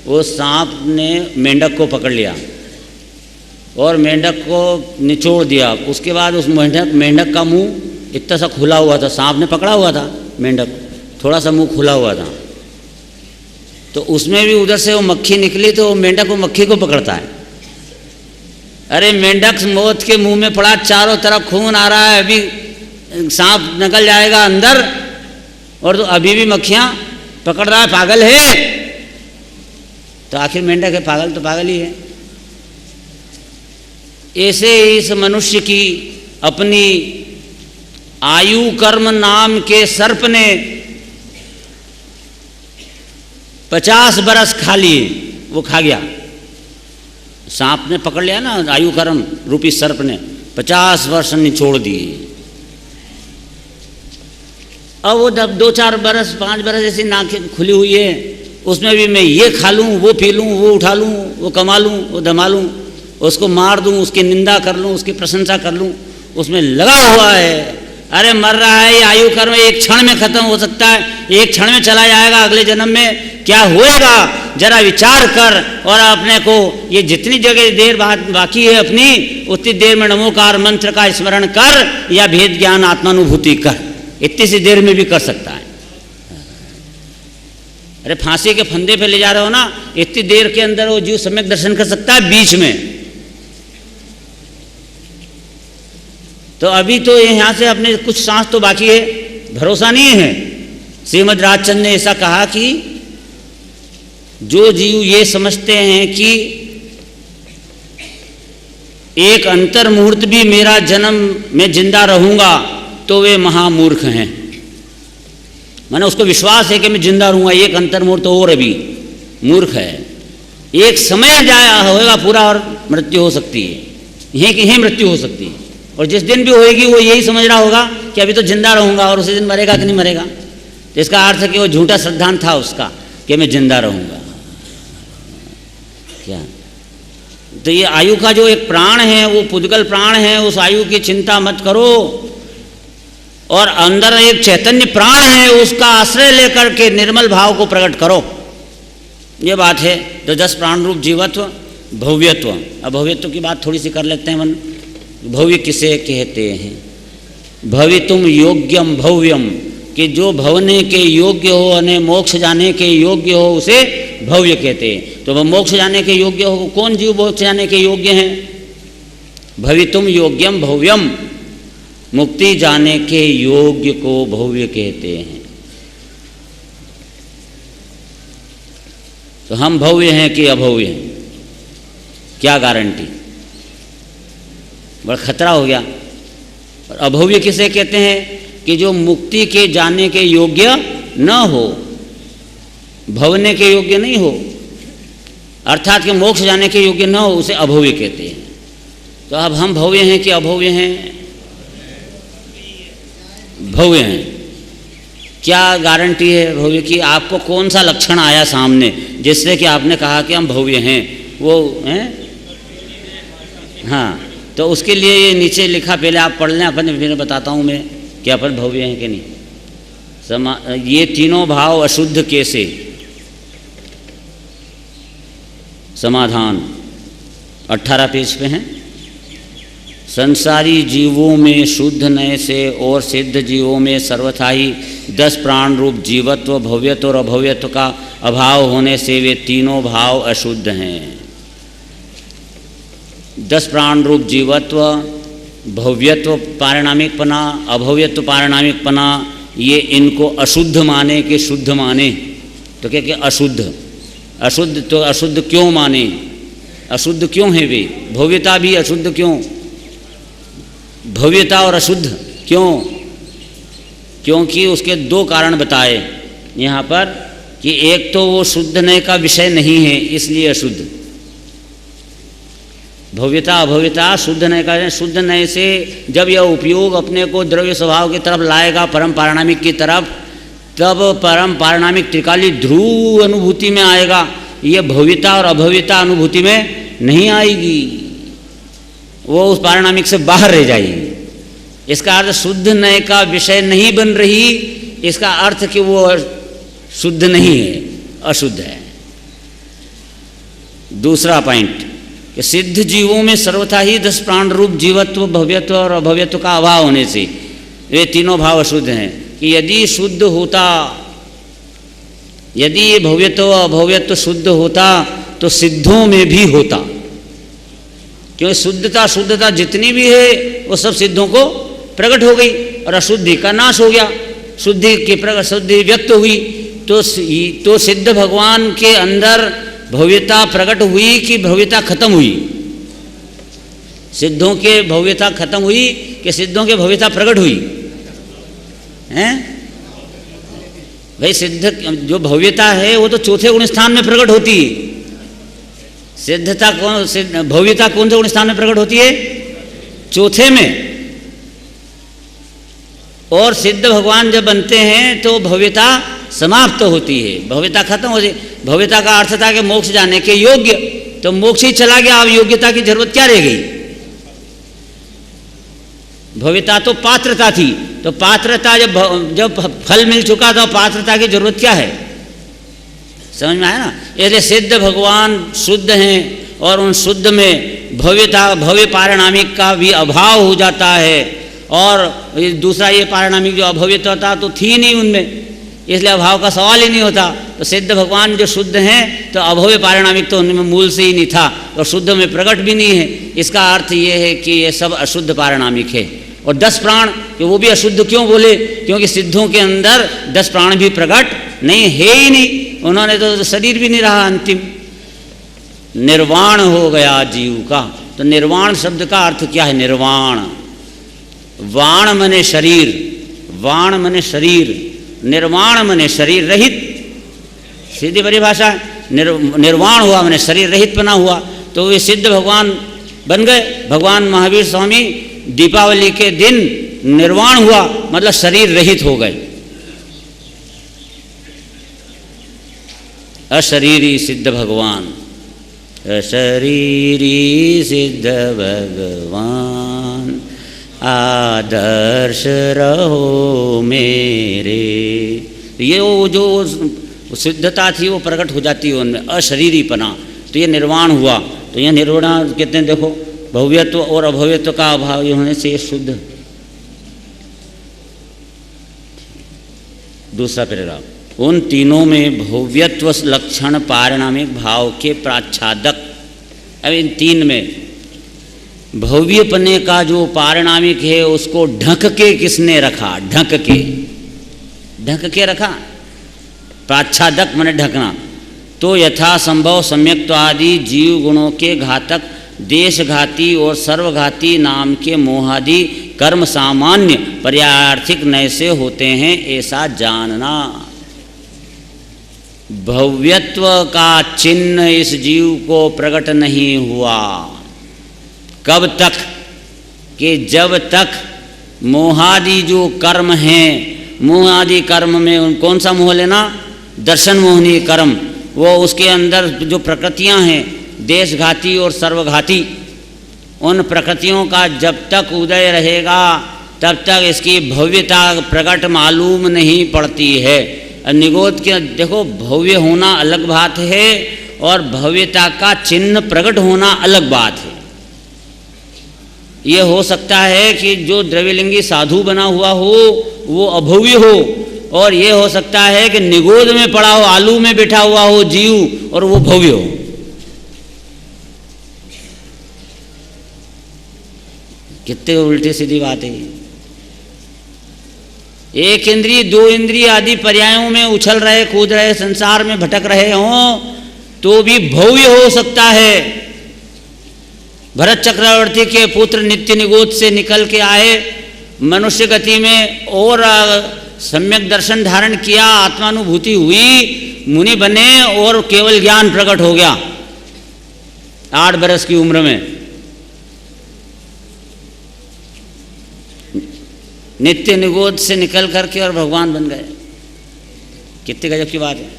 वो सांप ने मेंढक को पकड़ लिया और मेंढक को निचोड़ दिया। उसके बाद उस मेंढक का मुंह इतना सा खुला हुआ था, सांप ने पकड़ा हुआ था मेंढक, थोड़ा सा मुंह खुला हुआ था। तो उसमें भी उधर से वो मक्खी निकली, तो वो मेंढक वो मक्खी को पकड़ता है। अरे मेंढक मौत के मुंह में पड़ा, चारों तरफ खून आ रहा है, अभी सांप निकल जाएगा अंदर, और तो अभी भी मक्खियां पकड़ रहा है, पागल है। तो आखिर मेंढक है, पागल तो पागल ही है। ऐसे इस मनुष्य की अपनी आयु कर्म नाम के सर्प ने 50 बरस खा लिए, वो खा गया। सांप ने पकड़ लिया ना, आयु कर्म रूपी सर्प ने 50 वर्ष निचोड़ दिए। अब वो 2-4 बरस 5 बरस ऐसी नाक खुली हुई है, उसमें भी मैं ये खा लूँ, वो पी लूँ, वो उठा लूँ, वो कमा लूँ, वो दमा लूँ, उसको मार दूँ, उसकी निंदा कर लूँ, उसकी प्रशंसा कर लूँ, उसमें लगा हुआ है। अरे मर रहा है, ये आयु कर्म एक क्षण में खत्म हो सकता है, एक क्षण में चला जाएगा। अगले जन्म में क्या होएगा जरा विचार कर, और अपने को ये जितनी जगह देर बाकी है अपनी, उतनी देर में नमोकार मंत्र का स्मरण कर या भेद ज्ञान आत्मानुभूति कर, इतनी सी देर में भी कर सकता है। अरे फांसी के फंदे पे ले जा रहे हो ना, इतनी देर के अंदर वो जीव सम्यक दर्शन कर सकता है बीच में। तो अभी तो यहाँ से अपने कुछ सांस तो बाकी है, भरोसा नहीं है। श्रीमद् राजचंद्र ने ऐसा कहा कि जो जीव ये समझते हैं कि एक अंतर मुहूर्त भी मेरा जन्म में जिंदा रहूंगा, तो वे महामूर्ख हैं। माने उसको विश्वास है कि मैं जिंदा रहूंगा एक अंतर मुहूर्त और, अभी मूर्ख है। एक समय जाया होएगा पूरा और मृत्यु हो सकती है, यहीं की यहीं मृत्यु हो सकती है। और जिस दिन भी होएगी वो यही समझ रहा होगा कि अभी तो जिंदा रहूंगा, और उसी दिन मरेगा कि नहीं मरेगा। तो इसका अर्थ है कि वो झूठा सिद्धांत था उसका कि मैं जिंदा रहूंगा। क्या तो ये आयु का जो एक प्राण है वो पुद्गल प्राण है, उस आयु की चिंता मत करो, और अंदर एक चैतन्य प्राण है उसका आश्रय लेकर के निर्मल भाव को प्रकट करो। ये बात है। तो 10 प्राण रूप जीवत्व, भव्यत्व। अब भव्यत्व की बात थोड़ी सी कर लेते हैं मन। भव्य किसे कहते हैं? भवितुम योग्यम भव्यम, कि जो भवने के योग्य हो और मोक्ष जाने के योग्य हो उसे भव्य कहते हैं। तो वह मोक्ष जाने के योग्य हो, कौन जीव मोक्ष जाने के योग्य हैं? भवितुम योग्यम भव्यम, मुक्ति जाने के योग्य को भव्य कहते हैं। तो हम भव्य हैं कि अभव्य हैं? क्या गारंटी? बड़ा खतरा हो गया। और अभव्य किसे कहते हैं? कि जो मुक्ति के जाने के योग्य न हो, भवने के योग्य नहीं हो, अर्थात कि मोक्ष जाने के योग्य न हो, उसे अभव्य कहते हैं। तो अब हम भव्य हैं कि अभव्य हैं? भव्य हैं। क्या गारंटी है भव्य की? आपको कौन सा लक्षण आया सामने जिससे कि आपने कहा कि हम भव्य हैं? वो हैं? हाँ, तो उसके लिए ये नीचे लिखा, पहले आप पढ़ लें, अपन फिर बताता हूँ मैं कि अपन भव्य हैं कि नहीं। ये तीनों भाव अशुद्ध कैसे? समाधान 18 पेज पे हैं। संसारी जीवों में शुद्ध नए से और सिद्ध जीवों में सर्वथा ही 10 प्राण रूप जीवत्व, भव्यत्व और अभव्यत्व का अभाव होने से वे तीनों भाव अशुद्ध हैं। 10 प्राण रूप जीवत्व, भव्यत्व पारिणामिकपना, अभव्यत्व पारिणामिकपना, ये इनको अशुद्ध माने कि शुद्ध माने? तो क्या क्या अशुद्ध? अशुद्ध तो अशुद्ध क्यों माने? अशुद्ध क्यों है वे? भव्यता भी अशुद्ध क्यों? भव्यता और अशुद्ध क्यों? क्योंकि उसके 2 कारण बताए यहाँ पर, कि एक तो वो शुद्ध नए का विषय नहीं है इसलिए अशुद्ध। भव्यता अभव्यता शुद्ध नए का, शुद्ध नए से जब यह उपयोग अपने को द्रव्य स्वभाव की तरफ लाएगा, परम पारिणामिक की तरफ, तब परम पारिणामिक त्रिकाली ध्रुव अनुभूति में आएगा। ये भव्यता और अभव्यता अनुभूति में नहीं आएगी, वो उस पारिणामिक से बाहर रह जाएगी। इसका अर्थ शुद्ध नए का विषय नहीं बन रही, इसका अर्थ कि वो शुद्ध नहीं है, अशुद्ध है। दूसरा पॉइंट, कि सिद्ध जीवों में सर्वथा ही 10 प्राण रूप जीवत्व, भव्यत्व और अभव्यत्व का अभाव होने से वे तीनों भाव अशुद्ध हैं। कि यदि शुद्ध होता, यदि ये भव्यत्व अभव्यत्व शुद्ध होता तो सिद्धों में भी होता, क्योंकि शुद्धता जितनी भी है वो सब सिद्धों को प्रकट हो गई और अशुद्धि का नाश हो गया, शुद्धि की प्रकट, शुद्धि व्यक्त हुई। तो सिद्ध भगवान के अंदर भव्यता प्रकट हुई कि भव्यता खत्म हुई? सिद्धों के भव्यता खत्म हुई कि सिद्धों के भव्यता प्रकट हुई? हैं भाई, सिद्ध जो भव्यता है वो तो चौथे गुण स्थान में प्रकट होती है। सिद्धता कौन, भव्यता कौन से गुण स्थान में प्रकट होती है? चौथे में। और सिद्ध भगवान जब बनते हैं तो भव्यता समाप्त होती है, भव्यता खत्म हो जाए। भव्यता का अर्थ था कि मोक्ष जाने के योग्य, तो मोक्ष ही चला गया, अब योग्यता की जरूरत क्या रह गई? भव्यता तो पात्रता थी, तो पात्रता जब फल मिल चुका तो पात्रता की जरूरत क्या है? समझ में आया ना? इसलिए सिद्ध भगवान शुद्ध हैं और उन शुद्ध में भव्यता, भव्य पारिणामिक का भी अभाव हो जाता है। और दूसरा ये पारिणामिक जो अभव्यता था तो थी नहीं उनमें, इसलिए अभाव का सवाल ही नहीं होता। तो सिद्ध भगवान जो शुद्ध हैं तो अभव्य पारिणामिक तो उनमें मूल से ही नहीं था और शुद्ध में प्रकट भी नहीं है। इसका अर्थ ये है कि ये सब अशुद्ध पारिणामिक है। और 10 प्राण कि वो भी अशुद्ध क्यों बोले? क्योंकि सिद्धों के अंदर 10 प्राण भी प्रकट नहीं है ही नहीं, उन्होंने तो शरीर भी नहीं रहा, अंतिम निर्वाण हो गया जीव का। तो निर्वाण शब्द का अर्थ क्या है? निर्वाण, वाण मने शरीर, वाण मने शरीर, निर्वाण मने शरीर रहित, सीधी परिभाषा। निर्वाण हुआ मने शरीर रहित बना हुआ, तो वे सिद्ध भगवान बन गए। भगवान महावीर स्वामी दीपावली के दिन निर्वाण हुआ, मतलब शरीर रहित हो गए, अशरीरी सिद्ध भगवान। अशरीरी सिद्ध भगवान आदर्श रहो मेरे। ये वो जो सिद्धता थी वो प्रकट हो जाती है उनमें, अशरीरीपना। तो ये निर्वाण हुआ। तो ये निर्वाण कहते हैं, देखो भव्यत्व और अभव्यत्व का अभाव होने से ये शुद्ध। दूसरा पैराग्राफ, उन तीनों में भव्यत्व लक्षण पारिणामिक भाव के प्राच्छादक। अब इन तीन में भव्यपने का जो पारिणामिक है उसको ढक के किसने रखा? ढक के रखा, प्राच्छादक माने ढकना। तो यथा संभव सम्यक्त्व आदि जीव गुणों के घातक देशघाती और सर्वघाती नाम के मोहादि कर्म सामान्य पर्यार्थिक नय से होते हैं, ऐसा जानना। भव्यत्व का चिन्ह इस जीव को प्रकट नहीं हुआ। कब तक? कि जब तक मोहादि जो कर्म हैं, मोहादि कर्म में कौन सा मोह लेना? दर्शन मोहनी कर्म। वो उसके अंदर जो प्रकृतियां हैं देशघाती और सर्वघाती, उन प्रकृतियों का जब तक उदय रहेगा तब तक इसकी भव्यता प्रकट मालूम नहीं पड़ती है। निगोद के देखो, भव्य होना अलग बात है और भव्यता का चिन्ह प्रकट होना अलग बात है। ये हो सकता है कि जो द्रव्यलिंगी साधु बना हुआ हो वो अभव्य हो, और ये हो सकता है कि निगोद में पड़ा हो, आलू में बैठा हुआ हो जीव, और वो भव्य हो। कितने उल्टी सीधी बात है। एक इंद्रिय दो इंद्रिय आदि पर्यायों में उछल रहे, कूद रहे, संसार में भटक रहे हों तो भी भव्य हो सकता है। भरत चक्रवर्ती के पुत्र नित्य निगोद से निकल के आए, मनुष्य गति में और सम्यक दर्शन धारण किया, आत्मानुभूति हुई, मुनि बने और केवल ज्ञान प्रकट हो गया 8 बरस की उम्र में। नित्य निगोद से निकल करके और भगवान बन गए। कितनी गजब की बात है।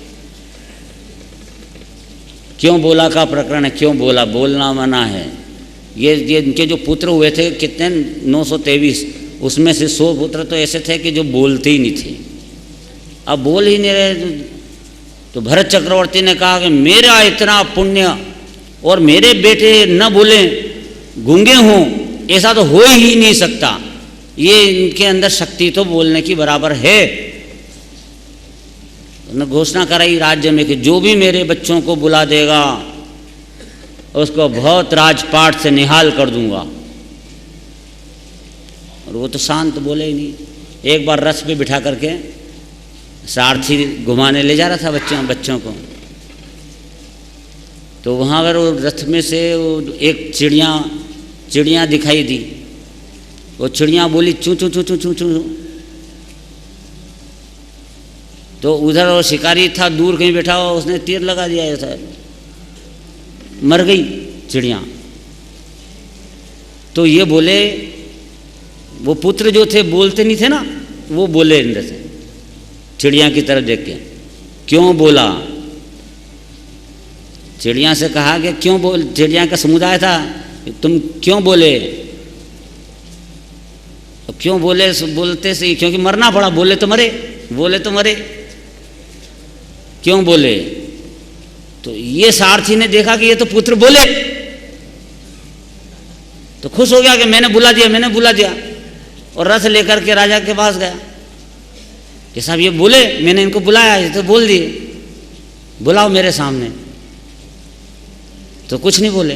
क्यों बोला का प्रकरण है, क्यों बोला, बोलना मना है। ये इनके जो पुत्र हुए थे कितने, 923, उसमें से 100 पुत्र तो ऐसे थे कि जो बोलते ही नहीं थे। अब बोल ही नहीं रहे। तो भरत चक्रवर्ती ने कहा कि मेरा इतना पुण्य और मेरे बेटे न बोले, गूंगे हों, ऐसा तो हो ही नहीं सकता। ये इनके अंदर शक्ति तो बोलने की बराबर है। उन्होंने घोषणा कराई राज्य में कि जो भी मेरे बच्चों को बुला देगा उसको बहुत राजपाट से निहाल कर दूंगा। और वो तो शांत बोले ही नहीं। एक बार रथ पे बिठा करके सारथी घुमाने ले जा रहा था बच्चों को, तो वहाँ पर वो रथ में से वो एक चिड़िया दिखाई दी। वो चिड़िया बोली चू चू चू चू चू चू। तो उधर वो शिकारी था दूर कहीं बैठा हुआ, उसने तीर लगा दिया ऐसा, मर गई चिड़िया। तो ये बोले, वो पुत्र जो थे बोलते नहीं थे ना, वो बोले अंदर से चिड़िया की तरफ देख के, क्यों बोला? चिड़िया से कहा कि क्यों बोल, चिड़िया का समुदाय था, तुम क्यों बोले? अब क्यों बोले? बोलते से क्योंकि मरना पड़ा, बोले तो मरे, बोले तो मरे, क्यों बोले? तो ये सारथी ने देखा कि ये तो पुत्र बोले, तो खुश हो गया कि मैंने बुला दिया, और रथ लेकर के राजा के पास गया कि साहब ये बोले, मैंने इनको बुलाया, ये तो बोल दिए, बुलाओ मेरे सामने। तो कुछ नहीं बोले,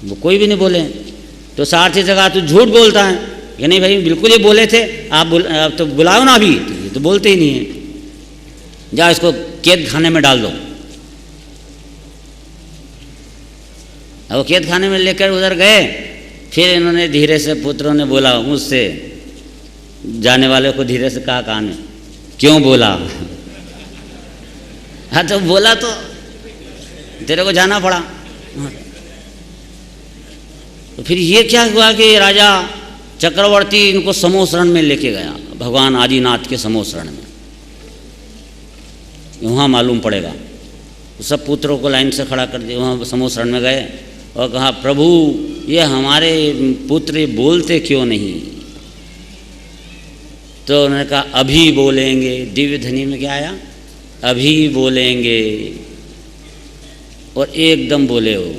वो कोई भी नहीं बोले। तो सारथी से कहा तू झूठ बोलता है कि नहीं भाई बिल्कुल ये बोले थे, आप तो बुलाओ ना अभी, तो ये तो बोलते ही नहीं है, जा इसको कैद खाने में डाल दो। अब वो कैद खाने में लेकर उधर गए। फिर इन्होंने धीरे से, पुत्रों ने बोला मुझसे, जाने वाले को धीरे से कहा कान में, क्यों बोला? हाँ तो बोला तो तेरे को जाना पड़ा। तो फिर ये क्या हुआ कि राजा चक्रवर्ती इनको समूह शरण में लेके गया, भगवान आदिनाथ के समूह शरण में। वहाँ मालूम पड़ेगा सब पुत्रों को लाइन से खड़ा कर दिया, वहाँ समूह शरण में गए और कहा प्रभु ये हमारे पुत्र बोलते क्यों नहीं? तो उन्होंने कहा अभी बोलेंगे। दिव्य ध्वनि में क्या आया? अभी बोलेंगे। और एकदम बोले हो,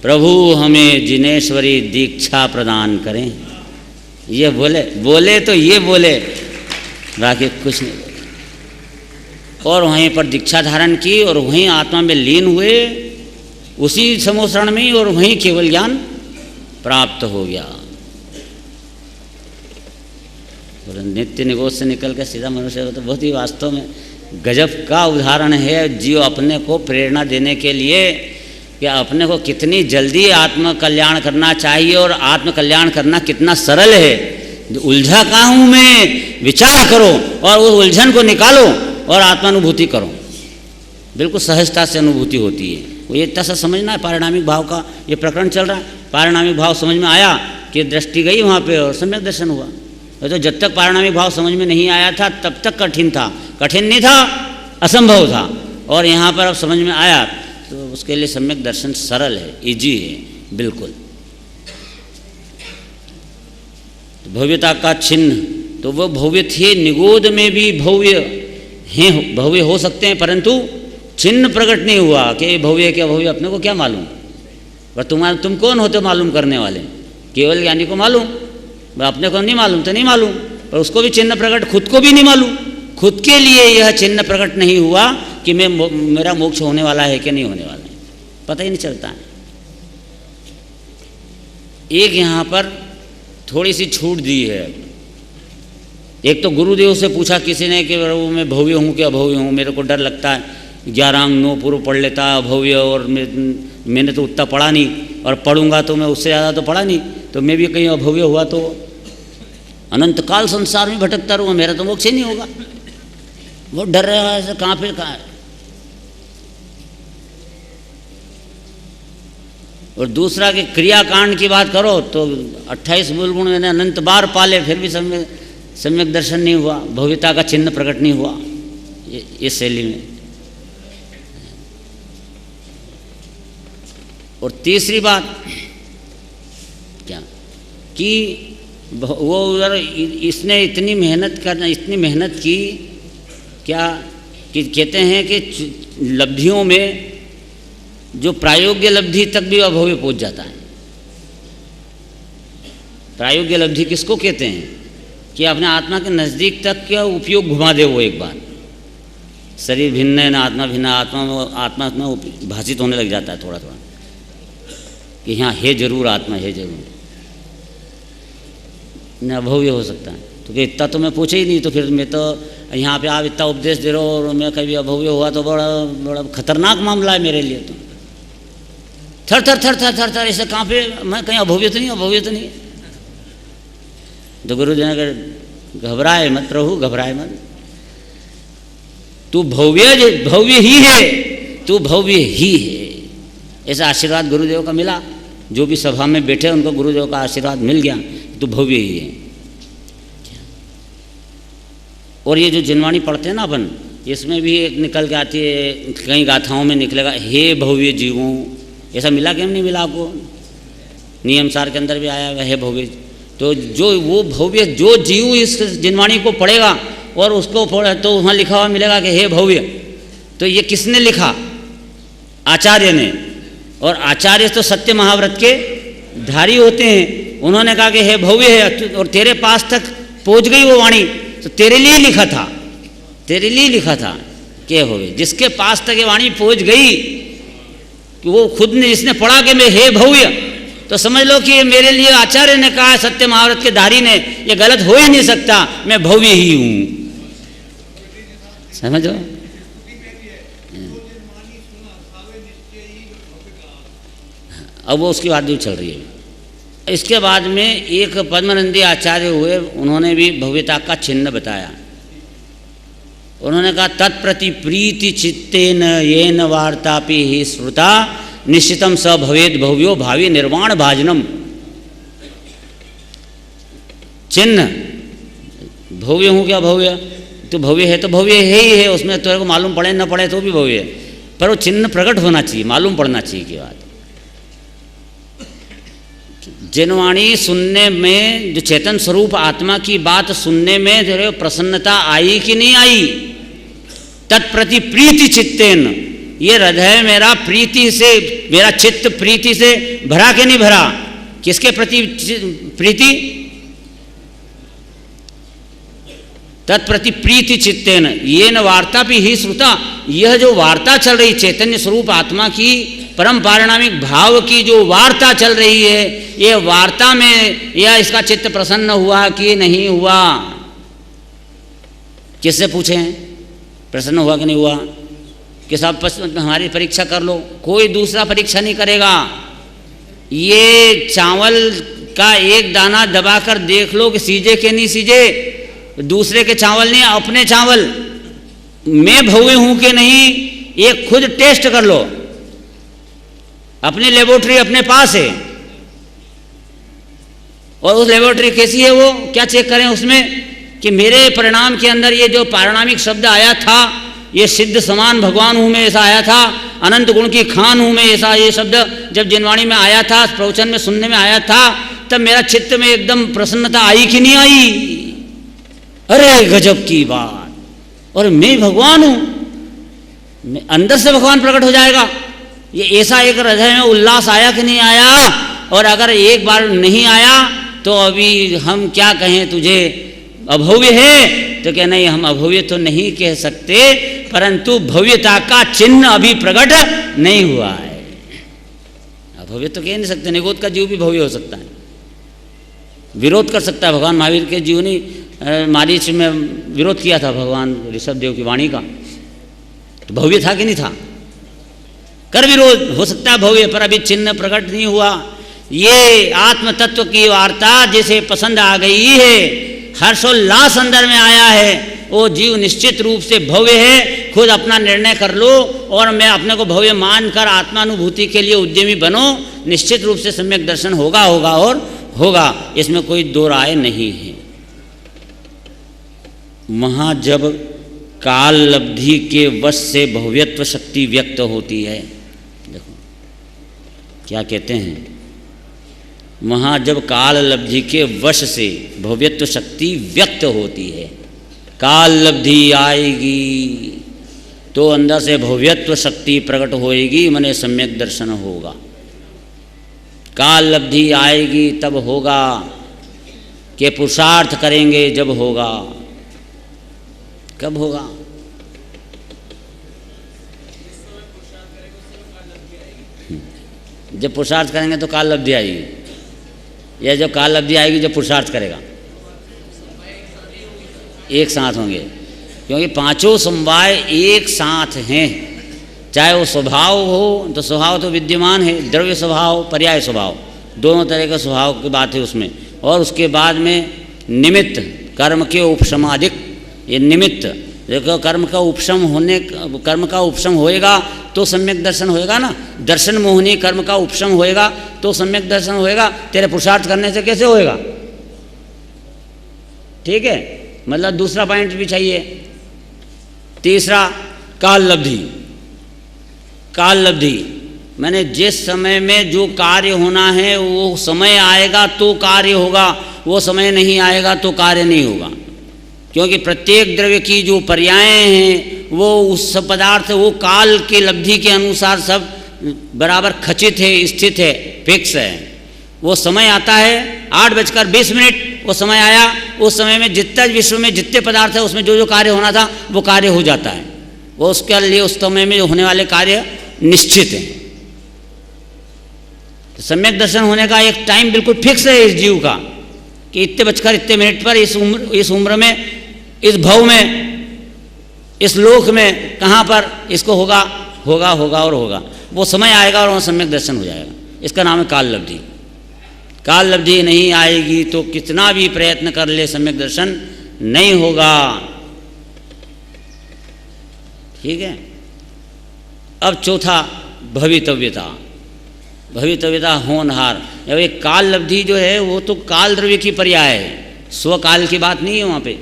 प्रभु हमें जिनेश्वरी दीक्षा प्रदान करें। ये बोले तो ये बोले, बाकी कुछ नहीं बोले। और वहीं पर दीक्षा धारण की और वहीं आत्मा में लीन हुए, उसी समूह शरण में, और वहीं केवल ज्ञान प्राप्त हो गया। और नित्य निगोद से निकल कर सीधा मनुष्य हो, तो बहुत ही वास्तव में गजब का उदाहरण है। जीव अपने को प्रेरणा देने के लिए कि अपने को कितनी जल्दी आत्म कल्याण करना चाहिए और आत्म कल्याण करना कितना सरल है। उलझा कहाँ हूँ मैं, विचार करो और उस उलझन को निकालो और आत्मानुभूति करो। बिल्कुल सहजता से अनुभूति होती है। वो ये इतना सा समझना है। पारिणामिक भाव का ये प्रकरण चल रहा है। पारिणामिक भाव समझ में आया कि दृष्टि गई वहाँ पे और सम्यक दर्शन हुआ। तो जब तक पारिणामिक भाव समझ में नहीं आया था तब तक कठिन था। कठिन नहीं था, असंभव था। और यहाँ पर अब समझ में आया तो उसके लिए सम्यक दर्शन सरल है, इजी है बिल्कुल। तो भव्यता का चिन्ह तो वो भव्य थे, निगोद में भी भव्य हैं, भव्य हो सकते हैं, परंतु चिन्ह प्रकट नहीं हुआ कि भव्य क्या भव्य अपने को क्या मालूम। पर तुम कौन होते मालूम करने वाले? केवल ज्ञानी को मालूम, अपने को नहीं मालूम तो नहीं मालूम, पर उसको भी चिन्ह प्रकट, खुद को भी नहीं मालूम। खुद के लिए यह चिन्ह प्रकट नहीं हुआ कि मेरा मोक्ष होने वाला है कि नहीं होने वाला है, पता ही नहीं चलता है। एक यहाँ पर थोड़ी सी छूट दी है। एक तो गुरुदेव से पूछा किसी ने कि मैं भव्य हूँ कि अभव्य हूँ, मेरे को डर लगता है, 11 अंग 9 पूर्व पढ़ लेता अभव्य, और मैंने तो उतना पढ़ा नहीं, और पढ़ूंगा तो मैं उससे ज़्यादा तो पढ़ा नहीं, तो मैं भी कहीं अभव्य हुआ तो अनंत काल संसार में भटकता रहूँगा, मेरा तो मोक्ष ही नहीं होगा। वो डर रहा है, कहाँ पे कहाँ है। और दूसरा कि क्रियाकांड की बात करो तो 28 मूल गुण मैंने अनंत बार पाले, फिर भी सम्यक दर्शन नहीं हुआ, भव्यता का चिन्ह प्रकट नहीं हुआ इस शैली में। और तीसरी बात क्या कि वो उधर इसने इतनी मेहनत की क्या कि कहते हैं कि लब्धियों में जो प्रायोग्य लब्धि तक भी अभव्य पहुंच जाता है। प्रायोग्य लब्धि किसको कहते हैं? कि अपने आत्मा के नज़दीक तक का उपयोग घुमा दे वो एक बार। शरीर भिन्न है ना आत्मा भिन्न, आत्मा में भाषित होने लग जाता है थोड़ा थोड़ा कि हाँ है जरूर आत्मा है जरूर, न अभव्य हो सकता है। तो कि इतना तो मैं पूछे ही नहीं, तो फिर मैं तो यहाँ पे आप इतना उपदेश दे रहे हो और मैं कभी अभव्य हुआ तो बड़ा खतरनाक मामला है मेरे लिए। तो थर थर थर थर थर थर ऐसे कहाँ पे मैं कहीं अभव्य तो नहीं। तो गुरु जी ने घबराए मत प्रभु, घबराए मत, तू भव्य ही है, तू भव्य ही है। ऐसा आशीर्वाद गुरुदेव का मिला। जो भी सभा में बैठे उनको गुरुदेव का आशीर्वाद मिल गया, तू भव्य ही है। और ये जो जिनवाणी पढ़ते हैं ना अपन, इसमें भी एक निकल के आती है, कई गाथाओं में निकलेगा हे भव्य जीवों। ऐसा मिला कि नहीं मिला आपको? नियम सार के अंदर भी आया हुआ है भव्य। तो जो वो भव्य जो जीव इस जिनवाणी को पढ़ेगा और उसको पढ़े तो वहाँ लिखा हुआ मिलेगा कि हे भव्य। तो ये किसने लिखा? आचार्य ने। और आचार्य तो सत्य महाव्रत के धारी होते हैं। उन्होंने कहा कि हे भव्य है, और तेरे पास तक पहुँच गई वो वाणी, तो तेरे लिए लिखा था, तेरे लिए लिखा था कि भव्य। जिसके पास तक ये वाणी पहुँच गई कि वो खुद ने जिसने पढ़ा कि मैं हे भव्य, तो समझ लो कि ये मेरे लिए आचार्य ने कहा है, सत्य महाव्रत के धारी ने, ये गलत हो ही नहीं सकता, मैं भव्य ही हूँ। समझो? अब वो उसकी बात भी चल रही है। इसके बाद में एक पद्मनंदी आचार्य हुए, उन्होंने भी भव्यता का चिन्ह बताया। उन्होंने कहा तत्प्रति प्रीति चित्तेन येन वार्तापि ही श्रुता निश्चितम स भवेद भव्यो भावी निर्वाण भाजनम। चिन्ह भव्य हूँ क्या भव्य? तो भव्य है तो भव्य है ही है, उसमें तेरे को मालूम पड़े न पड़े तो भी भव्य है। पर वो चिन्ह प्रकट होना चाहिए, मालूम पड़ना चाहिए की बात। जिनवाणी सुनने में, जो चेतन स्वरूप आत्मा की बात सुनने में जो है प्रसन्नता आई कि नहीं आई, तत्प्रति प्रीति चित्तेन, ये हृदय मेरा प्रीति से, मेरा चित्त प्रीति से भरा कि नहीं भरा? किसके प्रति प्रीति? तत्प्रति प्रीति चित्तेन येन वार्ता भी ही श्रुता, यह जो वार्ता चल रही चैतन्य स्वरूप आत्मा की परम पारिणामिक भाव की जो वार्ता चल रही है, ये वार्ता में यह इसका चित्त प्रसन्न हुआ कि नहीं हुआ? किससे पूछें प्रसन्न हुआ कि नहीं हुआ? कि साहब हमारी परीक्षा कर लो, कोई दूसरा परीक्षा नहीं करेगा। ये चावल का एक दाना दबाकर देख लो कि सीजे के नहीं सीजे, दूसरे के चावल नहीं, अपने चावल मैं भव्य हूं कि नहीं, ये खुद टेस्ट कर लो। अपनी लेबोरेटरी अपने पास है, और उस लेबोरेटरी कैसी है, वो क्या चेक करें उसमें कि मेरे परिणाम के अंदर ये जो पारिणामिक शब्द आया था, ये सिद्ध समान भगवान हूं मैं ऐसा आया था, अनंत गुण की खान हूं मैं ऐसा ये शब्द जब जिनवाणी में आया था, प्रवचन में सुनने में आया था, तब मेरा चित्त में एकदम प्रसन्नता आई कि नहीं आई? अरे गजब की बात, और मैं भगवान हूं, मैं अंदर से भगवान प्रकट हो जाएगा। ये ऐसा एक हृदय में उल्लास आया कि नहीं आया? और अगर एक बार नहीं आया तो अभी हम क्या कहें तुझे अभव्य है? तो क्या नहीं, हम अभव्य तो नहीं कह सकते, परंतु भव्यता का चिन्ह अभी प्रकट नहीं हुआ है। अभव्य तो कह नहीं सकते, निगोद का जीव भी भव्य हो सकता है, विरोध कर सकता है। भगवान महावीर के जीव ने मारीच में विरोध किया था भगवान ऋषभ देव की वाणी का, तो भव्य था कि नहीं था? कर विरोध हो सकता है भव्य, पर अभी चिन्ह प्रकट नहीं हुआ। ये आत्म तत्व की वार्ता जिसे पसंद आ गई है, हर्षोल्लास अंदर में आया है, वो जीव निश्चित रूप से भव्य है। खुद अपना निर्णय कर लो और मैं अपने को भव्य मानकर आत्मानुभूति के लिए उद्यमी बनो, निश्चित रूप से सम्यक दर्शन होगा होगा और होगा, इसमें कोई दो राय नहीं है। वहाँ जब काल लब्धि के वश से भव्यत्व शक्ति व्यक्त होती है, देखो क्या कहते हैं, वहाँ जब काल लब्धि के वश से भव्यत्व शक्ति व्यक्त होती है, काल लब्धि आएगी तो अंदर से भव्यत्व शक्ति प्रकट होएगी, मने सम्यक दर्शन होगा। काल लब्धि आएगी तब होगा कि पुरुषार्थ करेंगे जब होगा। कब होगा? जब पुरुषार्थ करेंगे तो काल लब्धि आएगी, या जब काल लब्धि आएगी जब पुरुषार्थ करेगा, एक साथ होंगे, क्योंकि पांचों समवाय एक साथ हैं। चाहे वो स्वभाव हो तो स्वभाव तो विद्यमान है, द्रव्य स्वभाव पर्याय स्वभाव, दोनों तरह का स्वभाव की बात है उसमें। और उसके बाद में निमित्त कर्म के उपशमादिक, ये निमित्त देखो कर्म का उपशम होने, कर्म का उपशम होएगा तो सम्यक दर्शन होएगा ना। दर्शन मोहनी कर्म का उपशम होएगा तो सम्यक दर्शन होएगा। तेरे पुरुषार्थ करने से कैसे होएगा? ठीक है, मतलब दूसरा पॉइंट भी चाहिए। तीसरा काल लब्धि। काल लब्धि मैंने जिस समय में जो कार्य होना है वो समय आएगा तो कार्य होगा, वो समय नहीं आएगा तो कार्य नहीं होगा। क्योंकि प्रत्येक द्रव्य की जो पर्याय हैं वो उस पदार्थ, वो काल के लब्धि के अनुसार सब बराबर खचित है, स्थित है, फिक्स है। वो समय आता है 8:20, वो समय आया, उस समय में जितना विश्व में जितने पदार्थ है उसमें जो जो कार्य होना था वो कार्य हो जाता है। वो उसके लिए उस समय में होने वाले कार्य निश्चित हैं। तो सम्यक दर्शन होने का एक टाइम बिल्कुल फिक्स है इस जीव का कि इतने बजकर इतने मिनट पर इस उम्र में, इस भव में, इस लोक में कहाँ पर इसको होगा होगा होगा और होगा। वो समय आएगा और वहाँ सम्यक दर्शन हो जाएगा। इसका नाम है काल लब्धि। काल लब्धि नहीं आएगी तो कितना भी प्रयत्न कर ले सम्यक दर्शन नहीं होगा। ठीक है। अब चौथा भवितव्यता। भवितव्यता होनहार। अब एक काल लब्धि जो है वो तो काल द्रव्य की पर्याय है, स्वकाल की बात नहीं है। वहाँ पे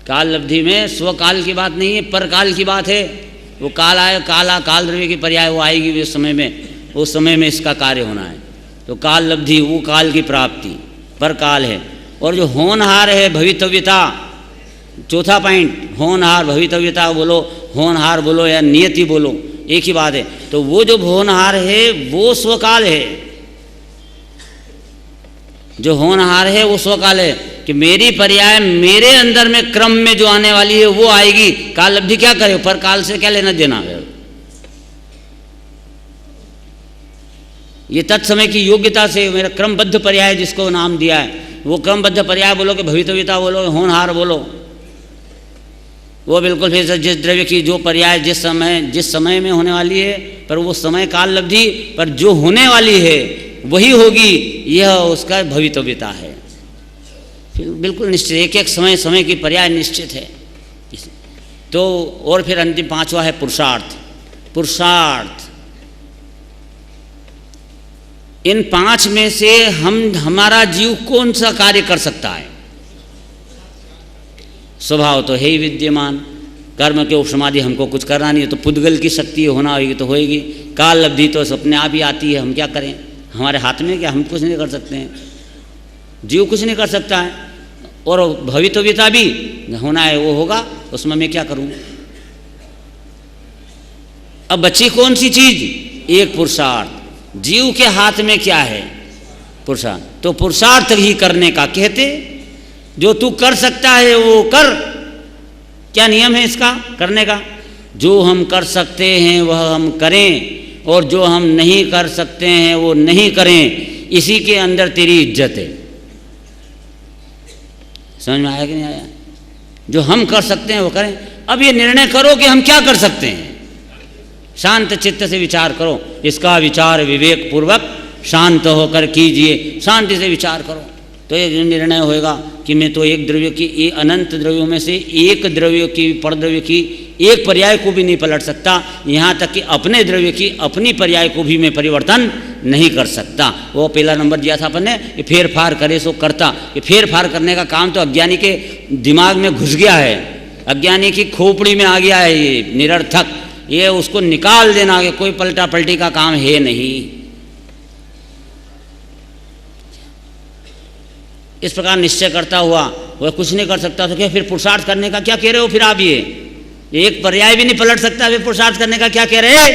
काल लब्धि में स्वकाल की बात नहीं है, परकाल की बात है। वो काल आए, काल द्रव्य की पर्याय वो आएगी उस समय में इसका कार्य होना है। तो काल लब्धि वो काल की प्राप्ति पर काल है। और जो होनहार है भवितव्यता, चौथा पॉइंट, होनहार भवितव्यता बोलो, होनहार बोलो या नियति बोलो, एक ही बात है। तो वो जो होनहार है वो स्वकाल है, जो होनहार है वो स्वकाल है कि मेरी पर्याय मेरे अंदर में क्रम में जो आने वाली है वो आएगी। काल लब्धि क्या करे, पर काल से क्या लेना देना है। ये तत्समय की योग्यता से मेरा क्रमबद्ध पर्याय जिसको नाम दिया है, वो क्रमबद्ध पर्याय बोलो कि भवितव्यता बोलो, होनहार बोलो, वो बिल्कुल फिर जिस द्रव्य की जो पर्याय जिस समय में होने वाली है, पर वो समय काल लब्धि पर जो होने वाली है वही होगी, यह उसका भवितव्यता है। फिर बिल्कुल निश्चित, एक एक समय की पर्याय निश्चित है। तो और फिर अंतिम पांचवा है पुरुषार्थ। पुरुषार्थ इन पांच में से हमारा जीव कौन सा कार्य कर सकता है। स्वभाव तो है ही विद्यमान, कर्म के उपशमादि हमको कुछ करना नहीं है, तो पुद्गल की शक्ति होना होगी तो होएगी। काल लब्धि तो अपने आप ही आती है, हम क्या करें, हमारे हाथ में क्या, हम कुछ नहीं कर सकते हैं, जीव कुछ नहीं कर सकता है। और भवितव्यता भी होना है वो होगा, उसमें मैं क्या करूं। अब बची कौन सी चीज, एक पुरुषार्थ। जीव के हाथ में क्या है, पुरुषार्थ। तो पुरुषार्थ ही करने का कहते, जो तू कर सकता है वो कर। क्या नियम है इसका करने का, जो हम कर सकते हैं वह हम करें, और जो हम नहीं कर सकते हैं वो नहीं करें। इसी के अंदर तेरी इज्जत है। समझ में आया कि नहीं आया। जो हम कर सकते हैं वो करें। अब ये निर्णय करो कि हम क्या कर सकते हैं, शांत चित्त से विचार करो। इसका विचार विवेक पूर्वक शांत होकर कीजिए, शांति से विचार करो। तो ये निर्णय होएगा कि मैं तो एक द्रव्य की, ये अनंत द्रव्यों में से एक द्रव्य की, परद्रव्य की एक पर्याय को भी नहीं पलट सकता। यहाँ तक कि अपने द्रव्य की अपनी पर्याय को भी मैं परिवर्तन नहीं कर सकता। वो पहला नंबर दिया था अपन ने कि फेर फार करे सो करता। ये फेर फार करने का काम तो अज्ञानी के दिमाग में घुस गया है, अज्ञानी की खोपड़ी में आ गया है, ये निरर्थक। ये उसको निकाल देना कि कोई पलटा पलटी का काम है नहीं। इस प्रकार निश्चय करता हुआ वह कुछ नहीं कर सकता, तो क्या फिर पुरुषार्थ करने का क्या कह रहे हो फिर आप। ये एक पर्याय भी नहीं पलट सकता, फिर पुरुषार्थ करने का क्या कह रहे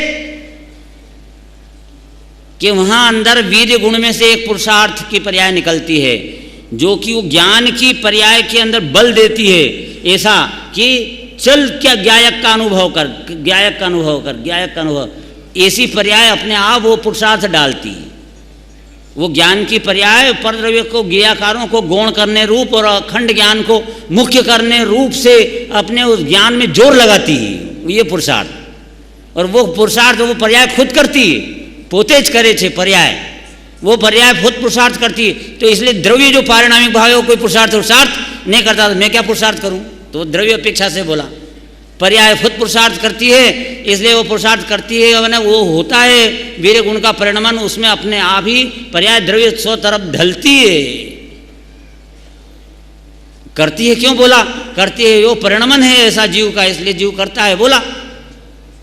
कि वहां अंदर वीर्य गुण में से एक पुरुषार्थ की पर्याय निकलती है, जो कि वो ज्ञान की पर्याय के अंदर बल देती है। ऐसा कि चल क्या ज्ञायक का अनुभव कर, ज्ञायक का अनुभव कर, ज्ञायक का अनुभव, ऐसी पर्याय अपने आप वो पुरुषार्थ डालती है। वो ज्ञान की पर्याय परद्रव्य को, ज्ञेयाकारों को गौण करने रूप और अखंड ज्ञान को मुख्य करने रूप से अपने उस ज्ञान में जोर लगाती है, ये पुरुषार्थ। और वो पुरुषार्थ वो पर्याय खुद करती है, पोते ज करे छे पर्याय, वो पर्याय खुद पुरुषार्थ करती है। तो इसलिए द्रव्य जो पारिणामिक भाव है वो कोई पुरुषार्थ नहीं करता, तो मैं क्या पुरुषार्थ करूं। तो द्रव्य अपेक्षा से बोला, पर्याय खुद पुरुषार्थ करती है, इसलिए वो पुरुषार्थ करती है। मैंने वो होता है वीर्य गुण का परिणमन, उसमें अपने आप ही पर्याय द्रव्य स्व तरफ ढलती है, करती है। क्यों बोला करती है, वो परिणमन है ऐसा जीव का, इसलिए जीव करता है बोला।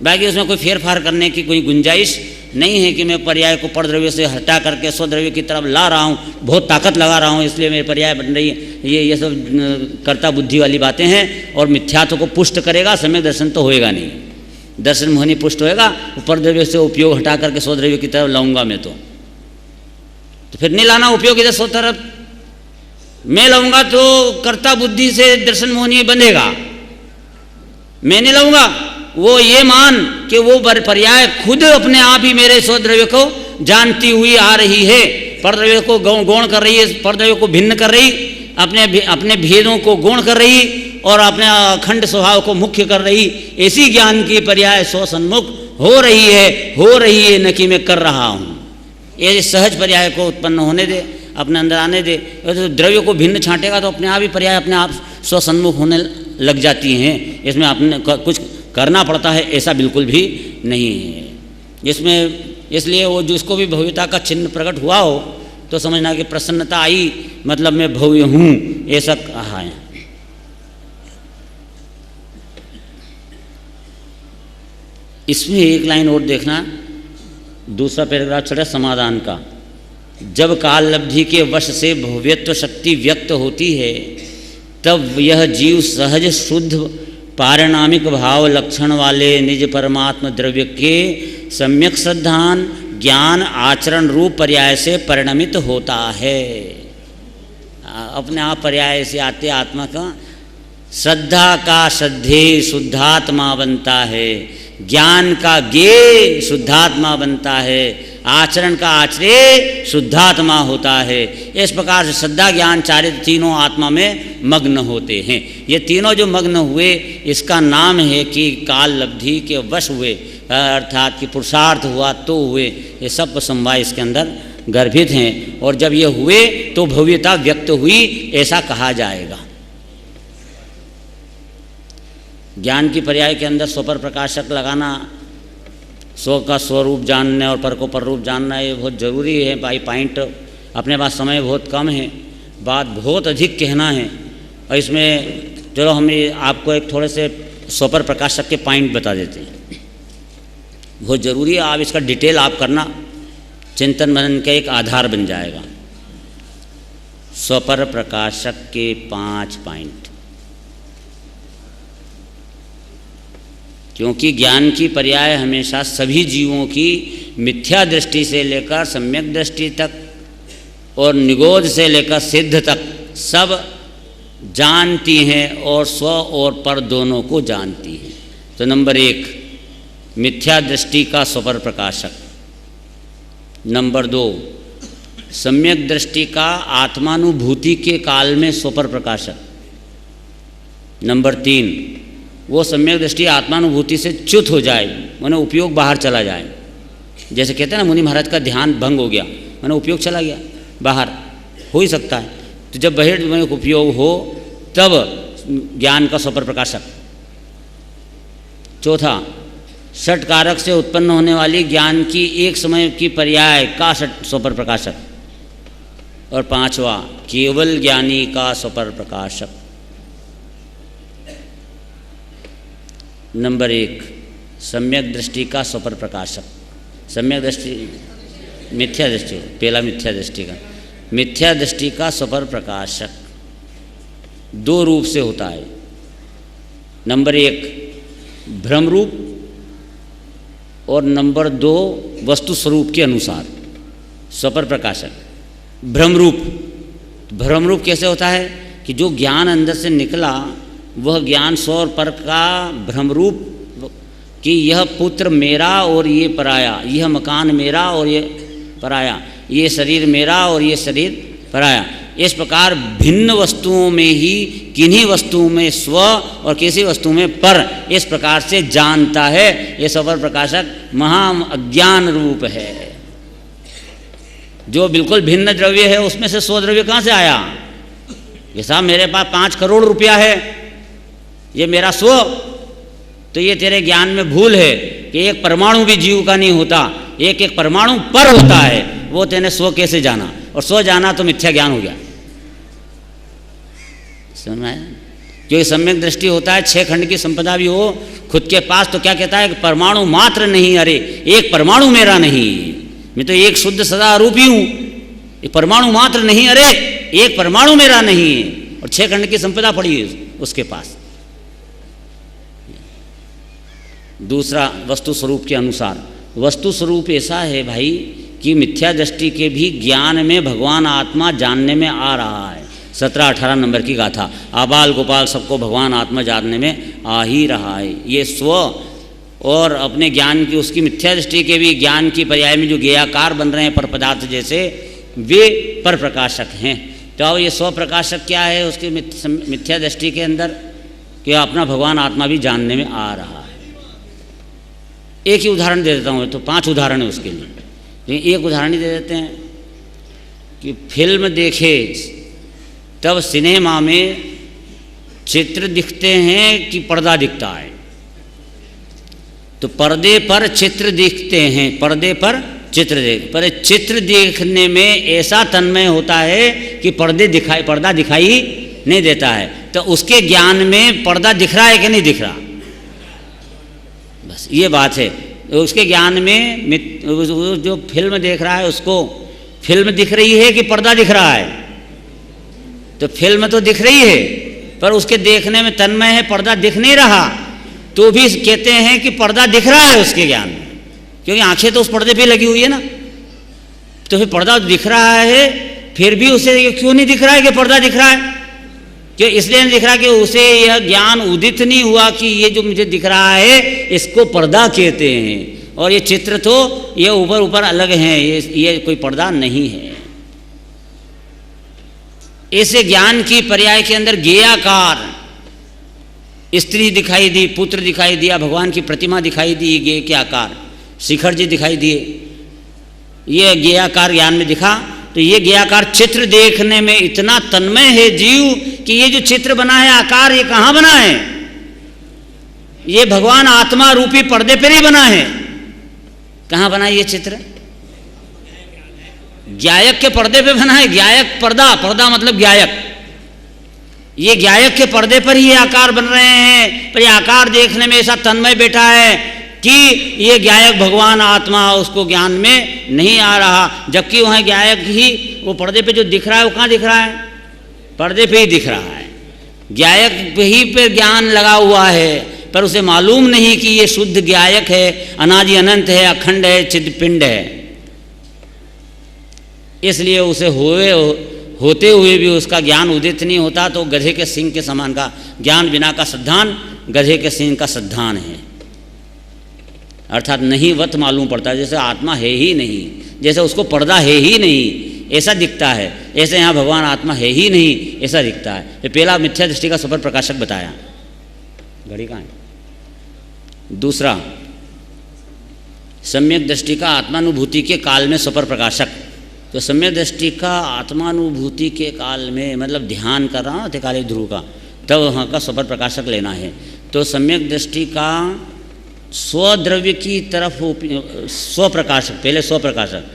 बाकी उसमें कोई फेर फार करने की कोई गुंजाइश नहीं है कि मैं पर्याय को परद्रव्य से हटा करके स्वद्रव्य की तरफ ला रहा हूँ, बहुत ताकत लगा रहा हूँ, इसलिए मेरी पर्याय बन रही है। ये सब कर्ता बुद्धि वाली बातें हैं, और मिथ्यात्व को पुष्ट करेगा, सम्यक दर्शन तो होएगा नहीं। दर्शन मोहनी पुष्ट होएगा, परद्रव्य से उपयोग हटा करके स्वद्रव्य की तरफ लाऊंगा मैं, तो फिर नहीं लाना उपयोग इधर स्व तरफ मैं लाऊंगा, तो कर्ता बुद्धि से दर्शन मोहनी बंधेगा। मैं नहीं लाऊंगा, वो ये मान कि वो पर्याय खुद अपने आप ही मेरे स्वद्रव्य को जानती हुई आ रही है, परद्रव्य को गौण कर रही है, परद्रव्य को भिन्न कर रही, अपने भेदों को गौण कर रही और अपने अखंड स्वभाव को मुख्य कर रही। ऐसी ज्ञान की पर्याय स्वसन्मुख हो रही है, न कि मैं कर रहा हूँ। ये सहज पर्याय को उत्पन्न होने दे, अपने अंदर आने दे। तो द्रव्य को भिन्न छांटेगा तो अपने आप ही पर्याय अपने आप स्वसन्मुख होने लग जाती हैं। इसमें अपने कुछ करना पड़ता है ऐसा बिल्कुल भी नहीं है इसमें। इसलिए वो जिसको भी भव्यता का चिन्ह प्रकट हुआ हो तो समझना कि प्रसन्नता आई, मतलब मैं भव्य हूँ, ऐसा कहा है। इसमें एक लाइन और देखना, दूसरा पैराग्राफ चल रहा समाधान का। जब काल लब्धि के वश से भव्यत्व शक्ति व्यक्त होती है तब यह जीव सहज शुद्ध पारिणामिक भाव लक्षण वाले निज परमात्म द्रव्य के सम्यक श्रद्धान ज्ञान आचरण रूप पर्याय से परिणमित होता है। अपने आप पर्याय से आते आत्मा का श्रद्धा का श्रद्धे शुद्धात्मा बनता है, ज्ञान का ज्ञे शुद्धात्मा बनता है, आचरण का आचरे शुद्धात्मा होता है। इस प्रकार से श्रद्धा ज्ञान चारित्र तीनों आत्मा में मग्न होते हैं। ये तीनों जो मग्न हुए इसका नाम है कि काल लब्धि के वश हुए, अर्थात कि पुरुषार्थ हुआ तो हुए। ये सब समवाय इसके अंदर गर्भित हैं और जब ये हुए तो भव्यता व्यक्त हुई ऐसा कहा जाएगा। ज्ञान की पर्याय के अंदर स्वपर प्रकाशक लगाना, स्व का स्वरूप जानने और पर को पर रूप जानना ये बहुत ज़रूरी है भाई। पॉइंट अपने पास समय बहुत कम है, बात बहुत अधिक कहना है और इसमें चलो हम आपको एक थोड़े से स्वपर प्रकाशक के पॉइंट बता देते हैं। बहुत ज़रूरी है, आप इसका डिटेल आप करना, चिंतन मनन का एक आधार बन जाएगा। स्वपर प्रकाशक के 5 पॉइंट, क्योंकि ज्ञान की पर्याय हमेशा सभी जीवों की मिथ्या दृष्टि से लेकर सम्यक दृष्टि तक और निगोध से लेकर सिद्ध तक सब जानती हैं और स्व और पर दोनों को जानती हैं। तो नंबर 1 मिथ्या दृष्टि का स्वपर प्रकाशक, नंबर 2 सम्यक दृष्टि का आत्मानुभूति के काल में स्वपर प्रकाशक, नंबर 3 वो सम्यक दृष्टि आत्मानुभूति से च्युत हो जाए, माने उपयोग बाहर चला जाए। जैसे कहते हैं ना मुनि महाराज का ध्यान भंग हो गया, माने उपयोग चला गया बाहर, हो ही सकता है। तो जब बहिर्मुख उपयोग हो तब ज्ञान का स्वपर प्रकाशक। चौथा षट कारक से उत्पन्न होने वाली ज्ञान की एक समय की पर्याय का स्वपर प्रकाशक। और 5वां केवल ज्ञानी का स्वपर प्रकाशक। नंबर 1 सम्यक दृष्टि का स्वपर प्रकाशक। सम्यक दृष्टि मिथ्या दृष्टि, पहला मिथ्या दृष्टि का, मिथ्या दृष्टि का स्वपर प्रकाशक 2 रूप से होता है। नंबर 1 भ्रम रूप और नंबर 2 वस्तु स्वरूप के अनुसार स्वपर प्रकाशक। भ्रम रूप, भ्रम रूप कैसे होता है कि जो ज्ञान अंदर से निकला वह ज्ञान स्व और पर का भ्रमरूप कि यह पुत्र मेरा और ये पराया, यह मकान मेरा और ये पराया, ये शरीर मेरा और ये शरीर पराया। इस प्रकार भिन्न वस्तुओं में ही किन्हीं वस्तुओं में स्व और किसी वस्तु में पर, इस प्रकार से जानता है। ये स्वपर प्रकाशक महा अज्ञान रूप है। जो बिल्कुल भिन्न द्रव्य है उसमें से स्व द्रव्य कहाँ से आया? ये साहब मेरे पास 5 करोड़ रुपया है, ये मेरा स्व, तो ये तेरे ज्ञान में भूल है कि एक परमाणु भी जीव का नहीं होता, एक एक परमाणु पर होता है। वो तेने स्व कैसे जाना? और स्व जाना तो मिथ्या ज्ञान हो गया। समझ में आया? क्योंकि सम्यक दृष्टि होता है 6 खंड की संपदा भी हो खुद के पास तो क्या कहता है कि परमाणु मात्र नहीं, अरे एक परमाणु मेरा नहीं, मैं तो एक शुद्ध सदा रूपी हूँ, ये परमाणु मात्र नहीं, अरे एक परमाणु मेरा नहीं। और 6 खंड की संपदा पड़ी है उसके पास। दूसरा वस्तु स्वरूप के अनुसार। वस्तु स्वरूप ऐसा है भाई कि मिथ्या दृष्टि के भी ज्ञान में भगवान आत्मा जानने में आ रहा है। 17-18 नंबर की गाथा, आबाल गोपाल सबको भगवान आत्मा जानने में आ ही रहा है। ये स्व और अपने ज्ञान की उसकी मिथ्या दृष्टि के भी ज्ञान की पर्याय में जो ज्ञेयाकार बन रहे हैं पर पदार्थ जैसे, वे पर प्रकाशक हैं। तो अब ये स्व प्रकाशक क्या है उसकी मिथ्या दृष्टि के अंदर कि अपना भगवान आत्मा भी जानने में आ रहा है। एक ही उदाहरण दे देता हूँ, तो 5 उदाहरण है उसके लिए, लेकिन एक उदाहरण ही दे देते हैं कि फिल्म देखे तब सिनेमा में चित्र दिखते हैं कि पर्दा दिखता है? तो पर्दे पर चित्र दिखते हैं, पर्दे पर पर चित्र देखने में ऐसा तन्मय होता है कि पर्दा दिखाई नहीं देता है। तो उसके ज्ञान में पर्दा दिख रहा है कि नहीं दिख रहा? बस ये बात है। उसके ज्ञान में वो जो फिल्म देख रहा है उसको फिल्म दिख रही है कि पर्दा दिख रहा है? तो फिल्म तो दिख रही है पर उसके देखने में तन्मय है, पर्दा दिख नहीं रहा, तो भी कहते हैं कि पर्दा दिख रहा है उसके ज्ञान में, क्योंकि आंखें तो उस पर्दे पे लगी हुई है ना। तो फिर पर्दा दिख रहा है, फिर भी उसे क्यों नहीं दिख रहा है कि पर्दा दिख रहा है? क्यों इसलिए नहीं दिख रहा कि उसे यह ज्ञान उदित नहीं हुआ कि ये जो मुझे दिख रहा है इसको पर्दा कहते हैं, और ये चित्र तो ये ऊपर ऊपर अलग हैं, ये कोई पर्दा नहीं है। ऐसे ज्ञान की पर्याय के अंदर ज्ञेयाकार, स्त्री दिखाई दी, पुत्र दिखाई दिया, भगवान की प्रतिमा दिखाई दी, ज्ञेय के आकार, शिखर जी दिखाई दिए, ये ज्ञेयाकार ज्ञान में दिखा। तो ये ज्ञेयाकार चित्र देखने में इतना तन्मय है जीव कि ये जो चित्र बना है आकार, ये कहाँ बना है? ये भगवान आत्मा रूपी पर्दे पर ही बना है। कहाँ बना है ये चित्र? ज्ञायक के पर्दे पे बना है। ज्ञायक पर्दा, पर्दा मतलब ज्ञायक। ये ज्ञायक के पर्दे पर ही ये आकार बन रहे हैं, पर ये आकार देखने में ऐसा तन्मय बैठा है कि ये ज्ञायक भगवान आत्मा उसको ज्ञान में नहीं आ रहा, जबकि वहाँ ज्ञायक ही वो पर्दे पे जो दिख रहा है वो कहाँ दिख रहा है? पर्दे पे ही दिख रहा है। ज्ञायक ही पे ज्ञान लगा हुआ है, पर उसे मालूम नहीं कि ये शुद्ध ज्ञायक है, अनादि अनंत है, अखंड है, चिद पिंड है। इसलिए उसे होते हुए भी उसका ज्ञान उदित नहीं होता। तो गधे के सिंह के समान का ज्ञान बिना का सद्धान गधे के सिंह का सद्धान है, अर्थात नहीं वत मालूम पड़ता, जैसे आत्मा है ही नहीं, जैसे उसको पर्दा है ही नहीं ऐसा दिखता है, ऐसे यहाँ भगवान आत्मा है ही नहीं ऐसा दिखता है। ये पहला मिथ्या दृष्टि का सफर प्रकाशक बताया। घड़ी कहाँ है? दूसरा सम्यक दृष्टि का आत्मानुभूति के काल में सफर प्रकाशक। तो सम्यक दृष्टि का आत्मानुभूति के काल में मतलब ध्यान कर रहा हूँ त्रिकाली ध्रुव का, तब वहाँ का सफर प्रकाशक लेना है। तो सम्यक दृष्टि का स्वद्रव्य की तरफ स्वप्रकाशक, पहले स्वप्रकाशक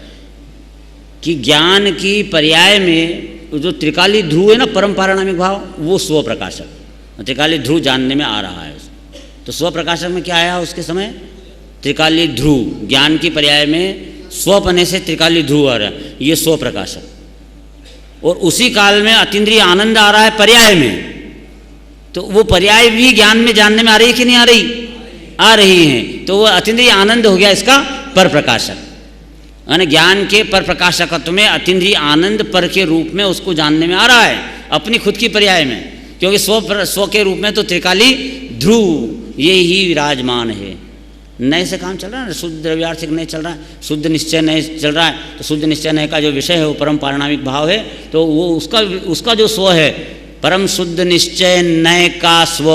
कि ज्ञान की पर्याय में जो त्रिकाली ध्रुव है ना, परम पारिणामिक भाव, वो स्वप्रकाशक, त्रिकाली ध्रुव जानने में आ रहा है। तो स्वप्रकाशक में क्या आया उसके समय? त्रिकाली ध्रुव, ज्ञान की पर्याय में स्वपने से त्रिकाली ध्रुव आ रहा है, ये स्वप्रकाशक। और उसी काल में अतीन्द्रिय आनंद आ रहा है पर्याय में, तो वो पर्याय भी ज्ञान में जानने में आ रही है कि नहीं आ रही? आ रही हैं। तो वो अतीन्द्रिय आनंद हो गया इसका पर प्रकाशक, यानी ज्ञान के पर प्रकाशकत्व में अतीन्द्रिय आनंद पर के रूप में उसको जानने में आ रहा है अपनी खुद की पर्याय में, क्योंकि स्व के रूप में तो त्रिकाली ध्रुव ये ही विराजमान है। नए से काम चल रहा है, शुद्ध द्रव्यार्थिक नहीं चल रहा है, शुद्ध निश्चय नहीं चल रहा है। तो शुद्ध निश्चय नय का जो विषय है वो परम पारिणामिक भाव है, तो वो उसका जो स्व है परम शुद्ध निश्चय नय का स्व,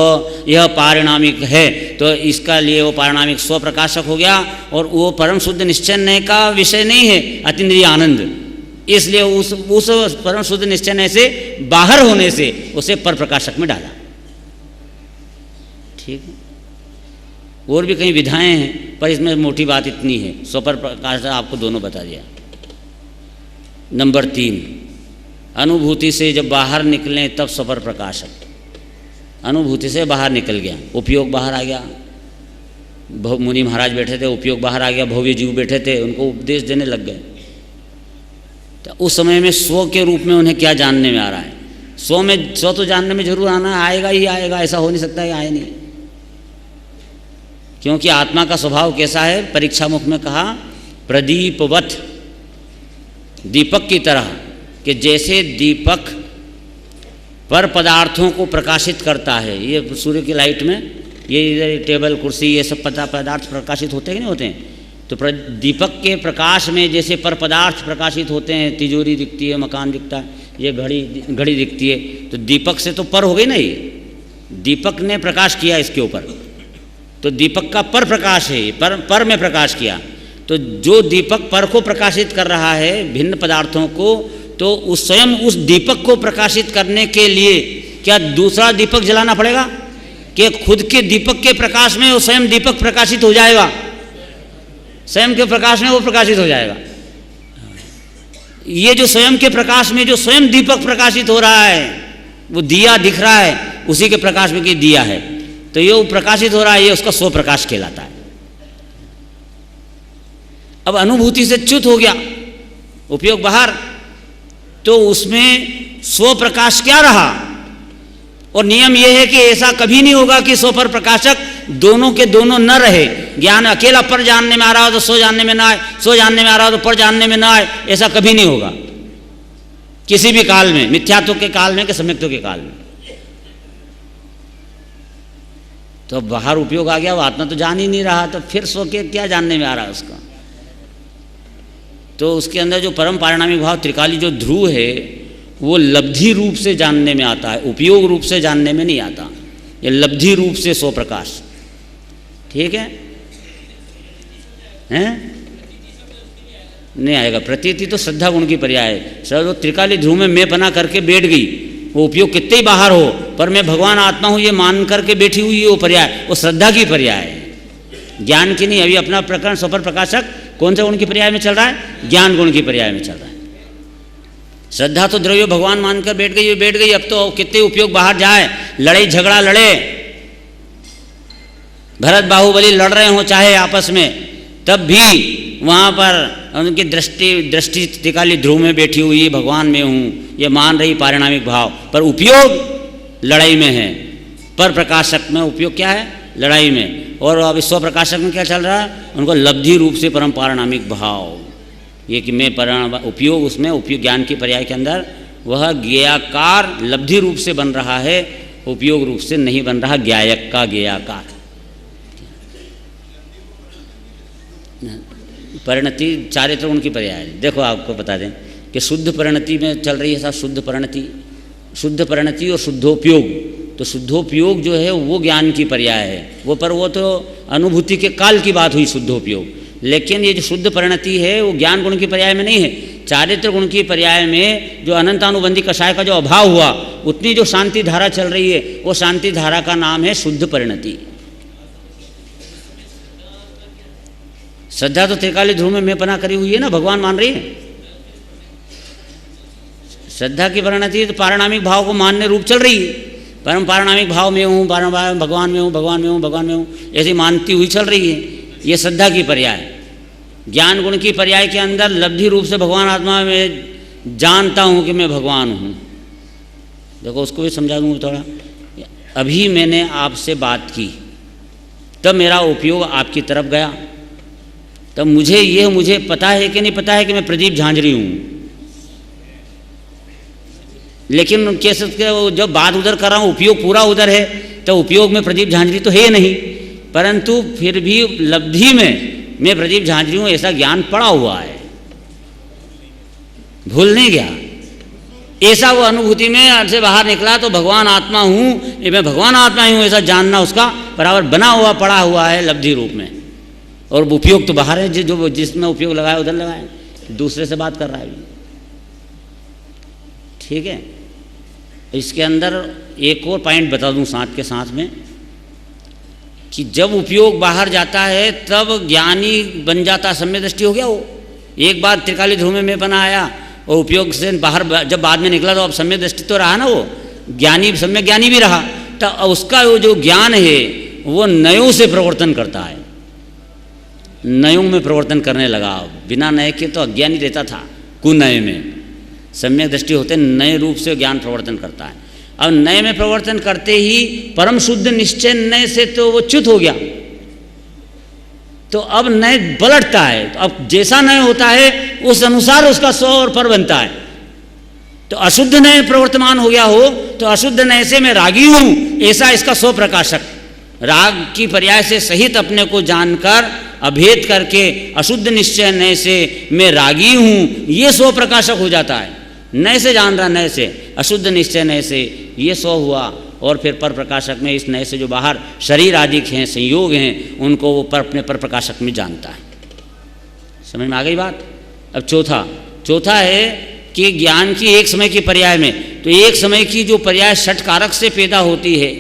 यह पारिणामिक है। तो इसका लिए वो पारिणामिक स्व प्रकाशक हो गया, और वो परम शुद्ध निश्चय नय का विषय नहीं है अतीन्द्रिय आनंद, इसलिए उस परम शुद्ध निश्चय नय से बाहर होने से उसे पर प्रकाशक में डाला। ठीक है, और भी कई विधाएं हैं, पर इसमें मोटी बात इतनी है, स्वपर प्रकाशक आपको दोनों बता दिया। नंबर 3, अनुभूति से जब बाहर निकलें तब स्वपर प्रकाशक। अनुभूति से बाहर निकल गया, उपयोग बाहर आ गया, मुनि महाराज बैठे थे, उपयोग बाहर आ गया, भव्य जीव बैठे थे, उनको उपदेश देने लग गए। तो उस समय में स्व के रूप में उन्हें क्या जानने में आ रहा है? स्व तो जानने में जरूर आना आएगा ही आएगा, ऐसा हो नहीं सकता है आए नहीं, क्योंकि आत्मा का स्वभाव कैसा है? परीक्षा मुख में कहा प्रदीपवत, दीपक की तरह, कि जैसे दीपक पर पदार्थों को प्रकाशित करता है, ये सूर्य की लाइट में ये टेबल कुर्सी ये सब पदार्थ प्रकाशित होते हैं कि नहीं होते हैं? तो दीपक के प्रकाश में जैसे पर पदार्थ प्रकाशित होते हैं, तिजोरी दिखती है, मकान दिखता है, ये घड़ी दिखती है, तो दीपक से तो पर हो गई ना, ये दीपक ने प्रकाश किया इसके ऊपर, तो दीपक का पर प्रकाश है, पर में प्रकाश किया। तो जो दीपक पर को प्रकाशित कर रहा है भिन्न पदार्थों को, तो उस स्वयं उस दीपक को प्रकाशित करने के लिए क्या दूसरा दीपक जलाना पड़ेगा? कि खुद के दीपक के प्रकाश में वो स्वयं दीपक प्रकाशित हो जाएगा, स्वयं के प्रकाश में वो प्रकाशित हो जाएगा। ये जो स्वयं के प्रकाश में जो स्वयं दीपक प्रकाशित हो रहा है, वो दिया दिख रहा है, उसी के प्रकाश में कि दिया है, तो ये प्रकाशित हो रहा है, ये उसका स्व प्रकाश कहलाता है। अब अनुभूति से च्युत हो गया, उपयोग बाहर, तो उसमें स्व प्रकाश क्या रहा? और नियम यह है कि ऐसा कभी नहीं होगा कि स्व पर प्रकाशक दोनों के दोनों न रहे। ज्ञान अकेला पर जानने में आ रहा हो तो स्व जानने में ना आए, स्व जानने में आ रहा हो तो पर जानने में ना आए, ऐसा कभी नहीं होगा किसी भी काल में, मिथ्यात्व के काल में कि सम्यक्त्व के काल में। तो बाहर उपयोग आ गया, वो आत्मा तो जान ही नहीं रहा, तो फिर स्व के क्या जानने में आ रहा है उसका? तो उसके अंदर जो परम पारिणामिक भाव त्रिकाली जो ध्रुव है वो लब्धि रूप से जानने में आता है, उपयोग रूप से जानने में नहीं आता। ये लब्धि रूप से स्व प्रकाश, ठीक है? हैं? नहीं आएगा। प्रतीति तो श्रद्धा गुण की पर्याय है। सर वो त्रिकाली ध्रुव में मैं बना करके बैठ गई, वो उपयोग कितने ही बाहर हो पर मैं भगवान आत्मा हूँ ये मान करके बैठी हुई है, वो पर्याय, वो श्रद्धा की पर्याय है, ज्ञान की नहीं। अभी अपना प्रकरण स्वपर प्रकाशक कौन से गुण की पर्याय में चल रहा है? ज्ञान गुण की पर्याय में चल रहा है। श्रद्धा तो द्रव्य भगवान मानकर बैठ गई, अब तो कितने उपयोग बाहर जाए, लड़ाई झगड़ा लड़े, भरत बाहुबली लड़ रहे हो चाहे आपस में, तब भी वहाँ पर उनकी दृष्टि त्रिकाली ध्रुव में बैठी हुई, भगवान में हूँ ये मान रही पारिणामिक भाव, पर उपयोग लड़ाई में है। पर प्रकाशक में उपयोग क्या है? लड़ाई में। और अब स्व प्रकाशक में क्या चल रहा है? उनको लब्धि रूप से परम पारिणामिक भाव, ये कि मैं परिणाम उपयोग, उसमें उपयोग ज्ञान की पर्याय के अंदर वह ज्ञेयाकार लब्धि रूप से बन रहा है, उपयोग रूप से नहीं बन रहा, ज्ञायक का ज्ञेयाकार। परिणति चारित्र गुण की पर्याय है। देखो आपको बता दें कि शुद्ध परिणति में चल रही है साथ शुद्ध परिणति और शुद्धोपयोग। तो शुद्धोपयोग जो है वो ज्ञान की पर्याय है, वो पर वो तो अनुभूति के काल की बात हुई शुद्धोपयोग, लेकिन ये जो शुद्ध परिणति है वो ज्ञान गुण की पर्याय में नहीं है, चारित्र गुण की पर्याय में। जो अनंतानुबंधी कषाय का जो अभाव हुआ, उतनी जो शांति धारा चल रही है वो शांति धारा का नाम है शुद्ध परिणति। श्रद्धा तो त्रिकाली ध्रुव में मैं पना करी हुई है ना, भगवान मान रही है। श्रद्धा की परिणति तो पारिणामिक भाव को मानने रूप चल रही है, परम पारिणामिक भाव में हूँ, भगवान में हूँ, भगवान में हूँ, भगवान में हूँ, ऐसी मानती हुई चल रही है। ये श्रद्धा की पर्याय। ज्ञान गुण की पर्याय के अंदर लब्धि रूप से भगवान आत्मा में जानता हूँ कि मैं भगवान हूँ। देखो उसको भी समझा दूँगा थोड़ा। अभी मैंने आपसे बात की, तब मेरा उपयोग आपकी तरफ गया, तब मुझे पता है कि नहीं पता है कि मैं प्रदीप झांझरी हूँ, लेकिन कैसे जब बात उधर कर रहा हूँ उपयोग पूरा उधर है, तो उपयोग में प्रदीप झांझरी तो है नहीं, परंतु फिर भी लब्धि में मैं प्रदीप झांझरी हूँ ऐसा ज्ञान पड़ा हुआ है, भूल नहीं गया। ऐसा वो अनुभूति में से बाहर निकला तो भगवान आत्मा हूँ, ये मैं भगवान आत्मा ही हूँ ऐसा जानना उसका बराबर बना हुआ पड़ा हुआ है लब्धि रूप में। और उपयोग तो बाहर है, जो जिसमें उपयोग लगाया उधर लगाए, दूसरे से बात कर रहा है। ठीक है, इसके अंदर एक और पॉइंट बता दूं साथ के साथ में कि जब उपयोग बाहर जाता है तब ज्ञानी बन जाता, सम्य दृष्टि हो गया वो। एक बार त्रिकाली ध्रुव में बना आया और उपयोग से बाहर जब बाद में निकला तो अब सम्य दृष्टि तो रहा ना, वो ज्ञानी सम्य ज्ञानी भी रहा। तो उसका वो जो ज्ञान है वो नयों से प्रवर्तन करता है, नयों में प्रवर्तन करने लगा। बिना नए के तो अज्ञानी रहता था, कुनय में सम्यक दृष्टि होते नए रूप से ज्ञान प्रवर्तन करता है। अब नए में प्रवर्तन करते ही परम शुद्ध निश्चय नए से तो वो च्युत हो गया, तो अब नए पलटता है। तो अब जैसा नए होता है उस अनुसार उसका स्व और पर बनता है। तो अशुद्ध नए प्रवर्तमान हो गया हो तो अशुद्ध नए से मैं रागी हूँ ऐसा इसका स्व प्रकाशक, राग की पर्याय से सहित अपने को जानकर अभेद करके अशुद्ध निश्चय नए से मैं रागी हूँ ये स्व प्रकाशक हो जाता है। नए से जान रहा, नए से अशुद्ध निश्चय नए से ये स्व हुआ, और फिर पर प्रकाशक में इस नए से जो बाहर शरीर आदि हैं संयोग हैं उनको वो पर अपने पर प्रकाशक में जानता है। समझ में आ गई बात। अब चौथा है कि ज्ञान की एक समय की पर्याय में, तो एक समय की जो पर्याय षट कारक से पैदा होती है,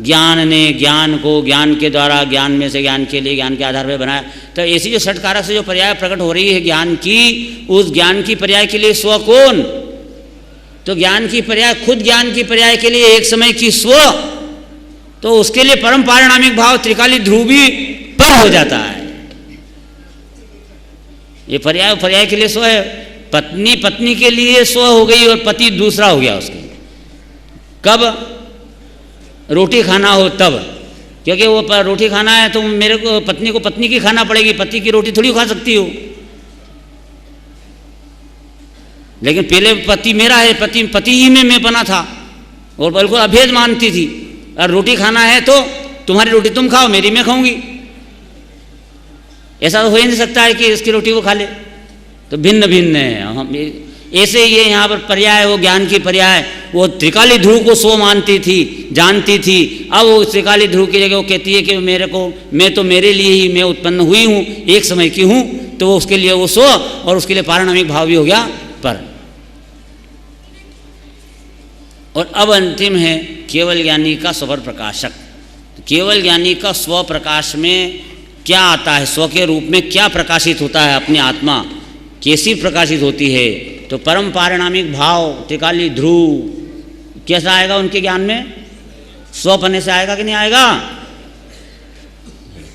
ज्ञान ने ज्ञान को ज्ञान के द्वारा ज्ञान में से ज्ञान के लिए ज्ञान के आधार पर बनाया, तो ऐसी जो षट कारक से जो पर्याय प्रकट हो रही है ज्ञान की, उस ज्ञान की पर्याय के लिए स्व कौन? तो ज्ञान की पर्याय खुद ज्ञान की पर्याय के लिए एक समय की स्व, तो उसके लिए परम पारिणामिक भाव त्रिकाली ध्रुव भी पर हो जाता है। ये पर्याय पर्याय के लिए स्व है। पत्नी पत्नी के लिए स्व हो गई और पति दूसरा हो गया उसके। कब रोटी खाना हो तब, क्योंकि वो रोटी खाना है तो मेरे को पत्नी की खाना पड़ेगी, पति की रोटी थोड़ी खा सकती हो। लेकिन पहले पति मेरा है, पति ही में मैं बना था और बिल्कुल अभेद मानती थी। और रोटी खाना है तो तुम्हारी रोटी तुम खाओ, मेरी मैं खाऊंगी। ऐसा तो हो ही नहीं सकता है कि इसकी रोटी वो खा ले। तो भिन्न भिन्न है हम। ऐसे ये यहाँ पर पर्याय हो, ज्ञान की पर्याय। वो त्रिकाली ध्रुव को स्व मानती थी, जानती थी। अब वो त्रिकाली ध्रुव की जगह वो कहती है कि मैं तो मेरे लिए ही मैं उत्पन्न हुई हूँ, एक समय की हूँ। तो वो उसके लिए वो स्व और उसके लिए पारिणामिक भाव भी हो गया पर। और अब अंतिम है केवल ज्ञानी का स्वर प्रकाशक। केवल ज्ञानी का स्व प्रकाश में क्या आता है, स्व के रूप में क्या प्रकाशित होता है, अपनी आत्मा कैसी प्रकाशित होती है। तो परम पारिणामिक भाव त्रिकाली ध्रुव कैसा आएगा उनके ज्ञान में? स्वपने से आएगा कि नहीं आएगा?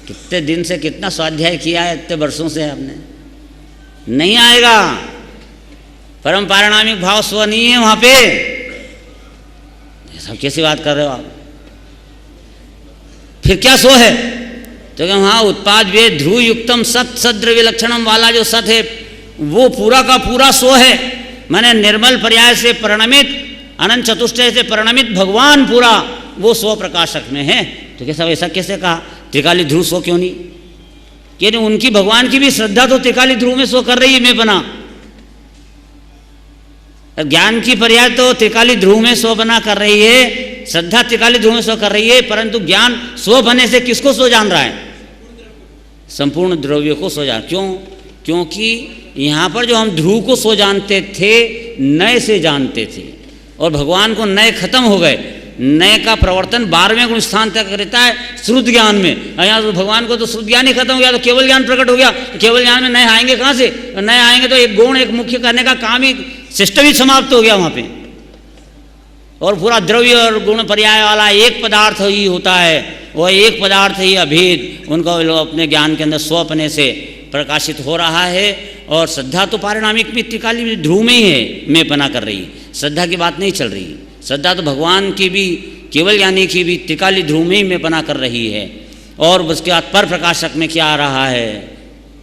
कितने दिन से कितना स्वाध्याय किया है, इतने वर्षों से आपने, नहीं आएगा। परम पारिणामिक भाव स्व नहीं है वहां पे। सब कैसी बात कर रहे हो आप? फिर क्या स्व है? तो वहाँ उत्पाद वे ध्रुव युक्तम सत सद्रव्य लक्षणम वाला जो सत है वो पूरा का पूरा स्व है। माने निर्मल पर्याय से परिणमित, अनंत चतुष्टय से परिणमित भगवान पूरा वो स्व प्रकाशक में है। तो कैसा ऐसा कैसे कहा? त्रिकाली ध्रुव स्व क्यों नहीं? क्योंकि उनकी भगवान की भी श्रद्धा तो त्रिकाली ध्रुव में स्व कर रही है, मैं बना। ज्ञान की पर्याय तो त्रिकाली ध्रुव में स्व बना कर रही है, श्रद्धा त्रिकाली ध्रुव में स्व कर रही है। परंतु ज्ञान स्व बने से किसको स्व जान रहा है? संपूर्ण द्रव्य को स्व जान। क्यों? क्योंकि यहाँ पर जो हम ध्रुव को स्व जानते थे, नए से जानते थे, और भगवान को नए खत्म हो गए। नए का प्रवर्तन 12वें गुण स्थान तक रहता है श्रुत ज्ञान में। यहाँ तो भगवान को तो श्रुत ज्ञान ही खत्म हो गया, तो केवल ज्ञान प्रकट हो गया। तो केवल ज्ञान में नए आएंगे कहाँ से? नए आएंगे तो एक गुण, एक मुख्य करने का काम ही, सिस्टम ही समाप्त हो गया वहाँ पे। और पूरा द्रव्य और गुण पर्याय वाला एक पदार्थ ही होता है, वह एक पदार्थ ही अभेद उनको अपने ज्ञान के अंदर स्वपने से प्रकाशित हो रहा है। और श्रद्धा तो पारिणामिक में त्रिकाली ध्रुव में ही है, मैं पना कर रही। श्रद्धा की बात नहीं चल रही। श्रद्धा तो भगवान की भी, केवल ज्ञानी की भी त्रिकाली ध्रुव में ही मैं पना कर रही है। और उसके बाद पर प्रकाशक में क्या आ रहा है?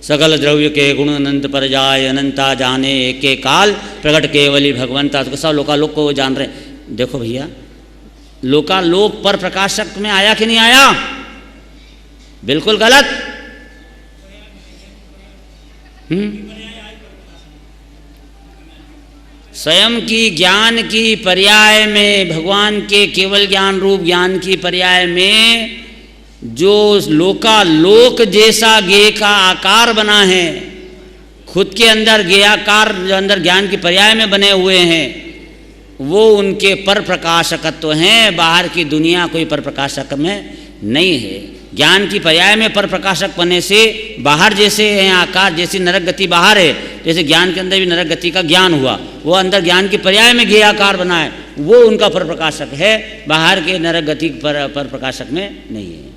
सकल द्रव्य के गुण अनंत पर जाए, अनंता जाने एके काल प्रकट केवली भगवंता। तो सब लोकालोक को जान रहे। देखो भैया, लोकालोक पर प्रकाशक में आया कि नहीं आया? बिल्कुल गलत। स्वयं की ज्ञान की पर्याय में, भगवान के केवल ज्ञान रूप ज्ञान की पर्याय में जो लोकालोक जैसा गेय का आकार बना है, खुद के अंदर गेयाकार जो अंदर ज्ञान की पर्याय में बने हुए हैं, वो उनके पर प्रकाशकत्व हैं। बाहर की दुनिया कोई पर प्रकाशक में नहीं है। ज्ञान की पर्याय में पर प्रकाशक बनने से बाहर जैसे है आकार, जैसी नरक गति बाहर है, जैसे ज्ञान के अंदर भी नरक गति का ज्ञान हुआ, वो अंदर ज्ञान की पर्याय में गेय आकार बना है, वो उनका पर प्रकाशक है। बाहर के नरक गति पर प्रकाशक में नहीं है।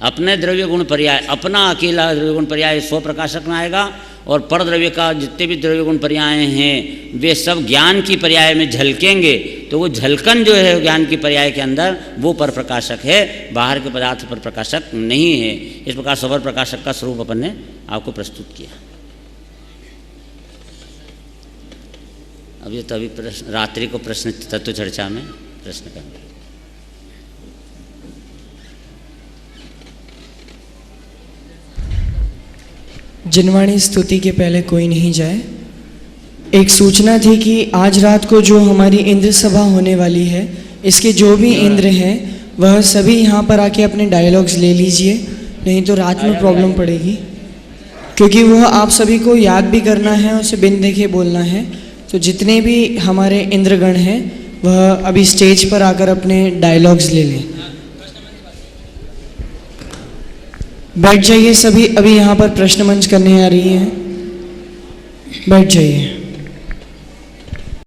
अपने द्रव्य गुण पर्याय, अपना अकेला द्रव्य गुण पर्याय स्व प्रकाशक में आएगा। और पर द्रव्य का जितने भी द्रव्य गुण पर्याय हैं वे सब ज्ञान की पर्याय में झलकेंगे। तो वो झलकन जो है ज्ञान की पर्याय के अंदर, वो पर प्रकाशक है, बाहर के पदार्थ पर प्रकाशक नहीं है। इस प्रकार स्वर प्रकाशक का स्वरूप अपन ने आपको प्रस्तुत किया। अभी तो अभी प्रश्न, रात्रि को प्रश्न तत्व चर्चा में प्रश्न करना। जिनवाणी स्तुति के पहले कोई नहीं जाए। एक सूचना थी कि आज रात को जो हमारी इंद्र सभा होने वाली है, इसके जो भी इंद्र हैं वह सभी यहाँ पर आके अपने डायलॉग्स ले लीजिए, नहीं तो रात में प्रॉब्लम पड़ेगी। क्योंकि वह आप सभी को याद भी करना है, उसे बिन देखे बोलना है। तो जितने भी हमारे इंद्रगण हैं वह अभी स्टेज पर आकर अपने डायलॉग्स ले लें। बैठ जाइए सभी, अभी यहाँ पर प्रश्न मंच करने आ रही है, बैठ जाइए।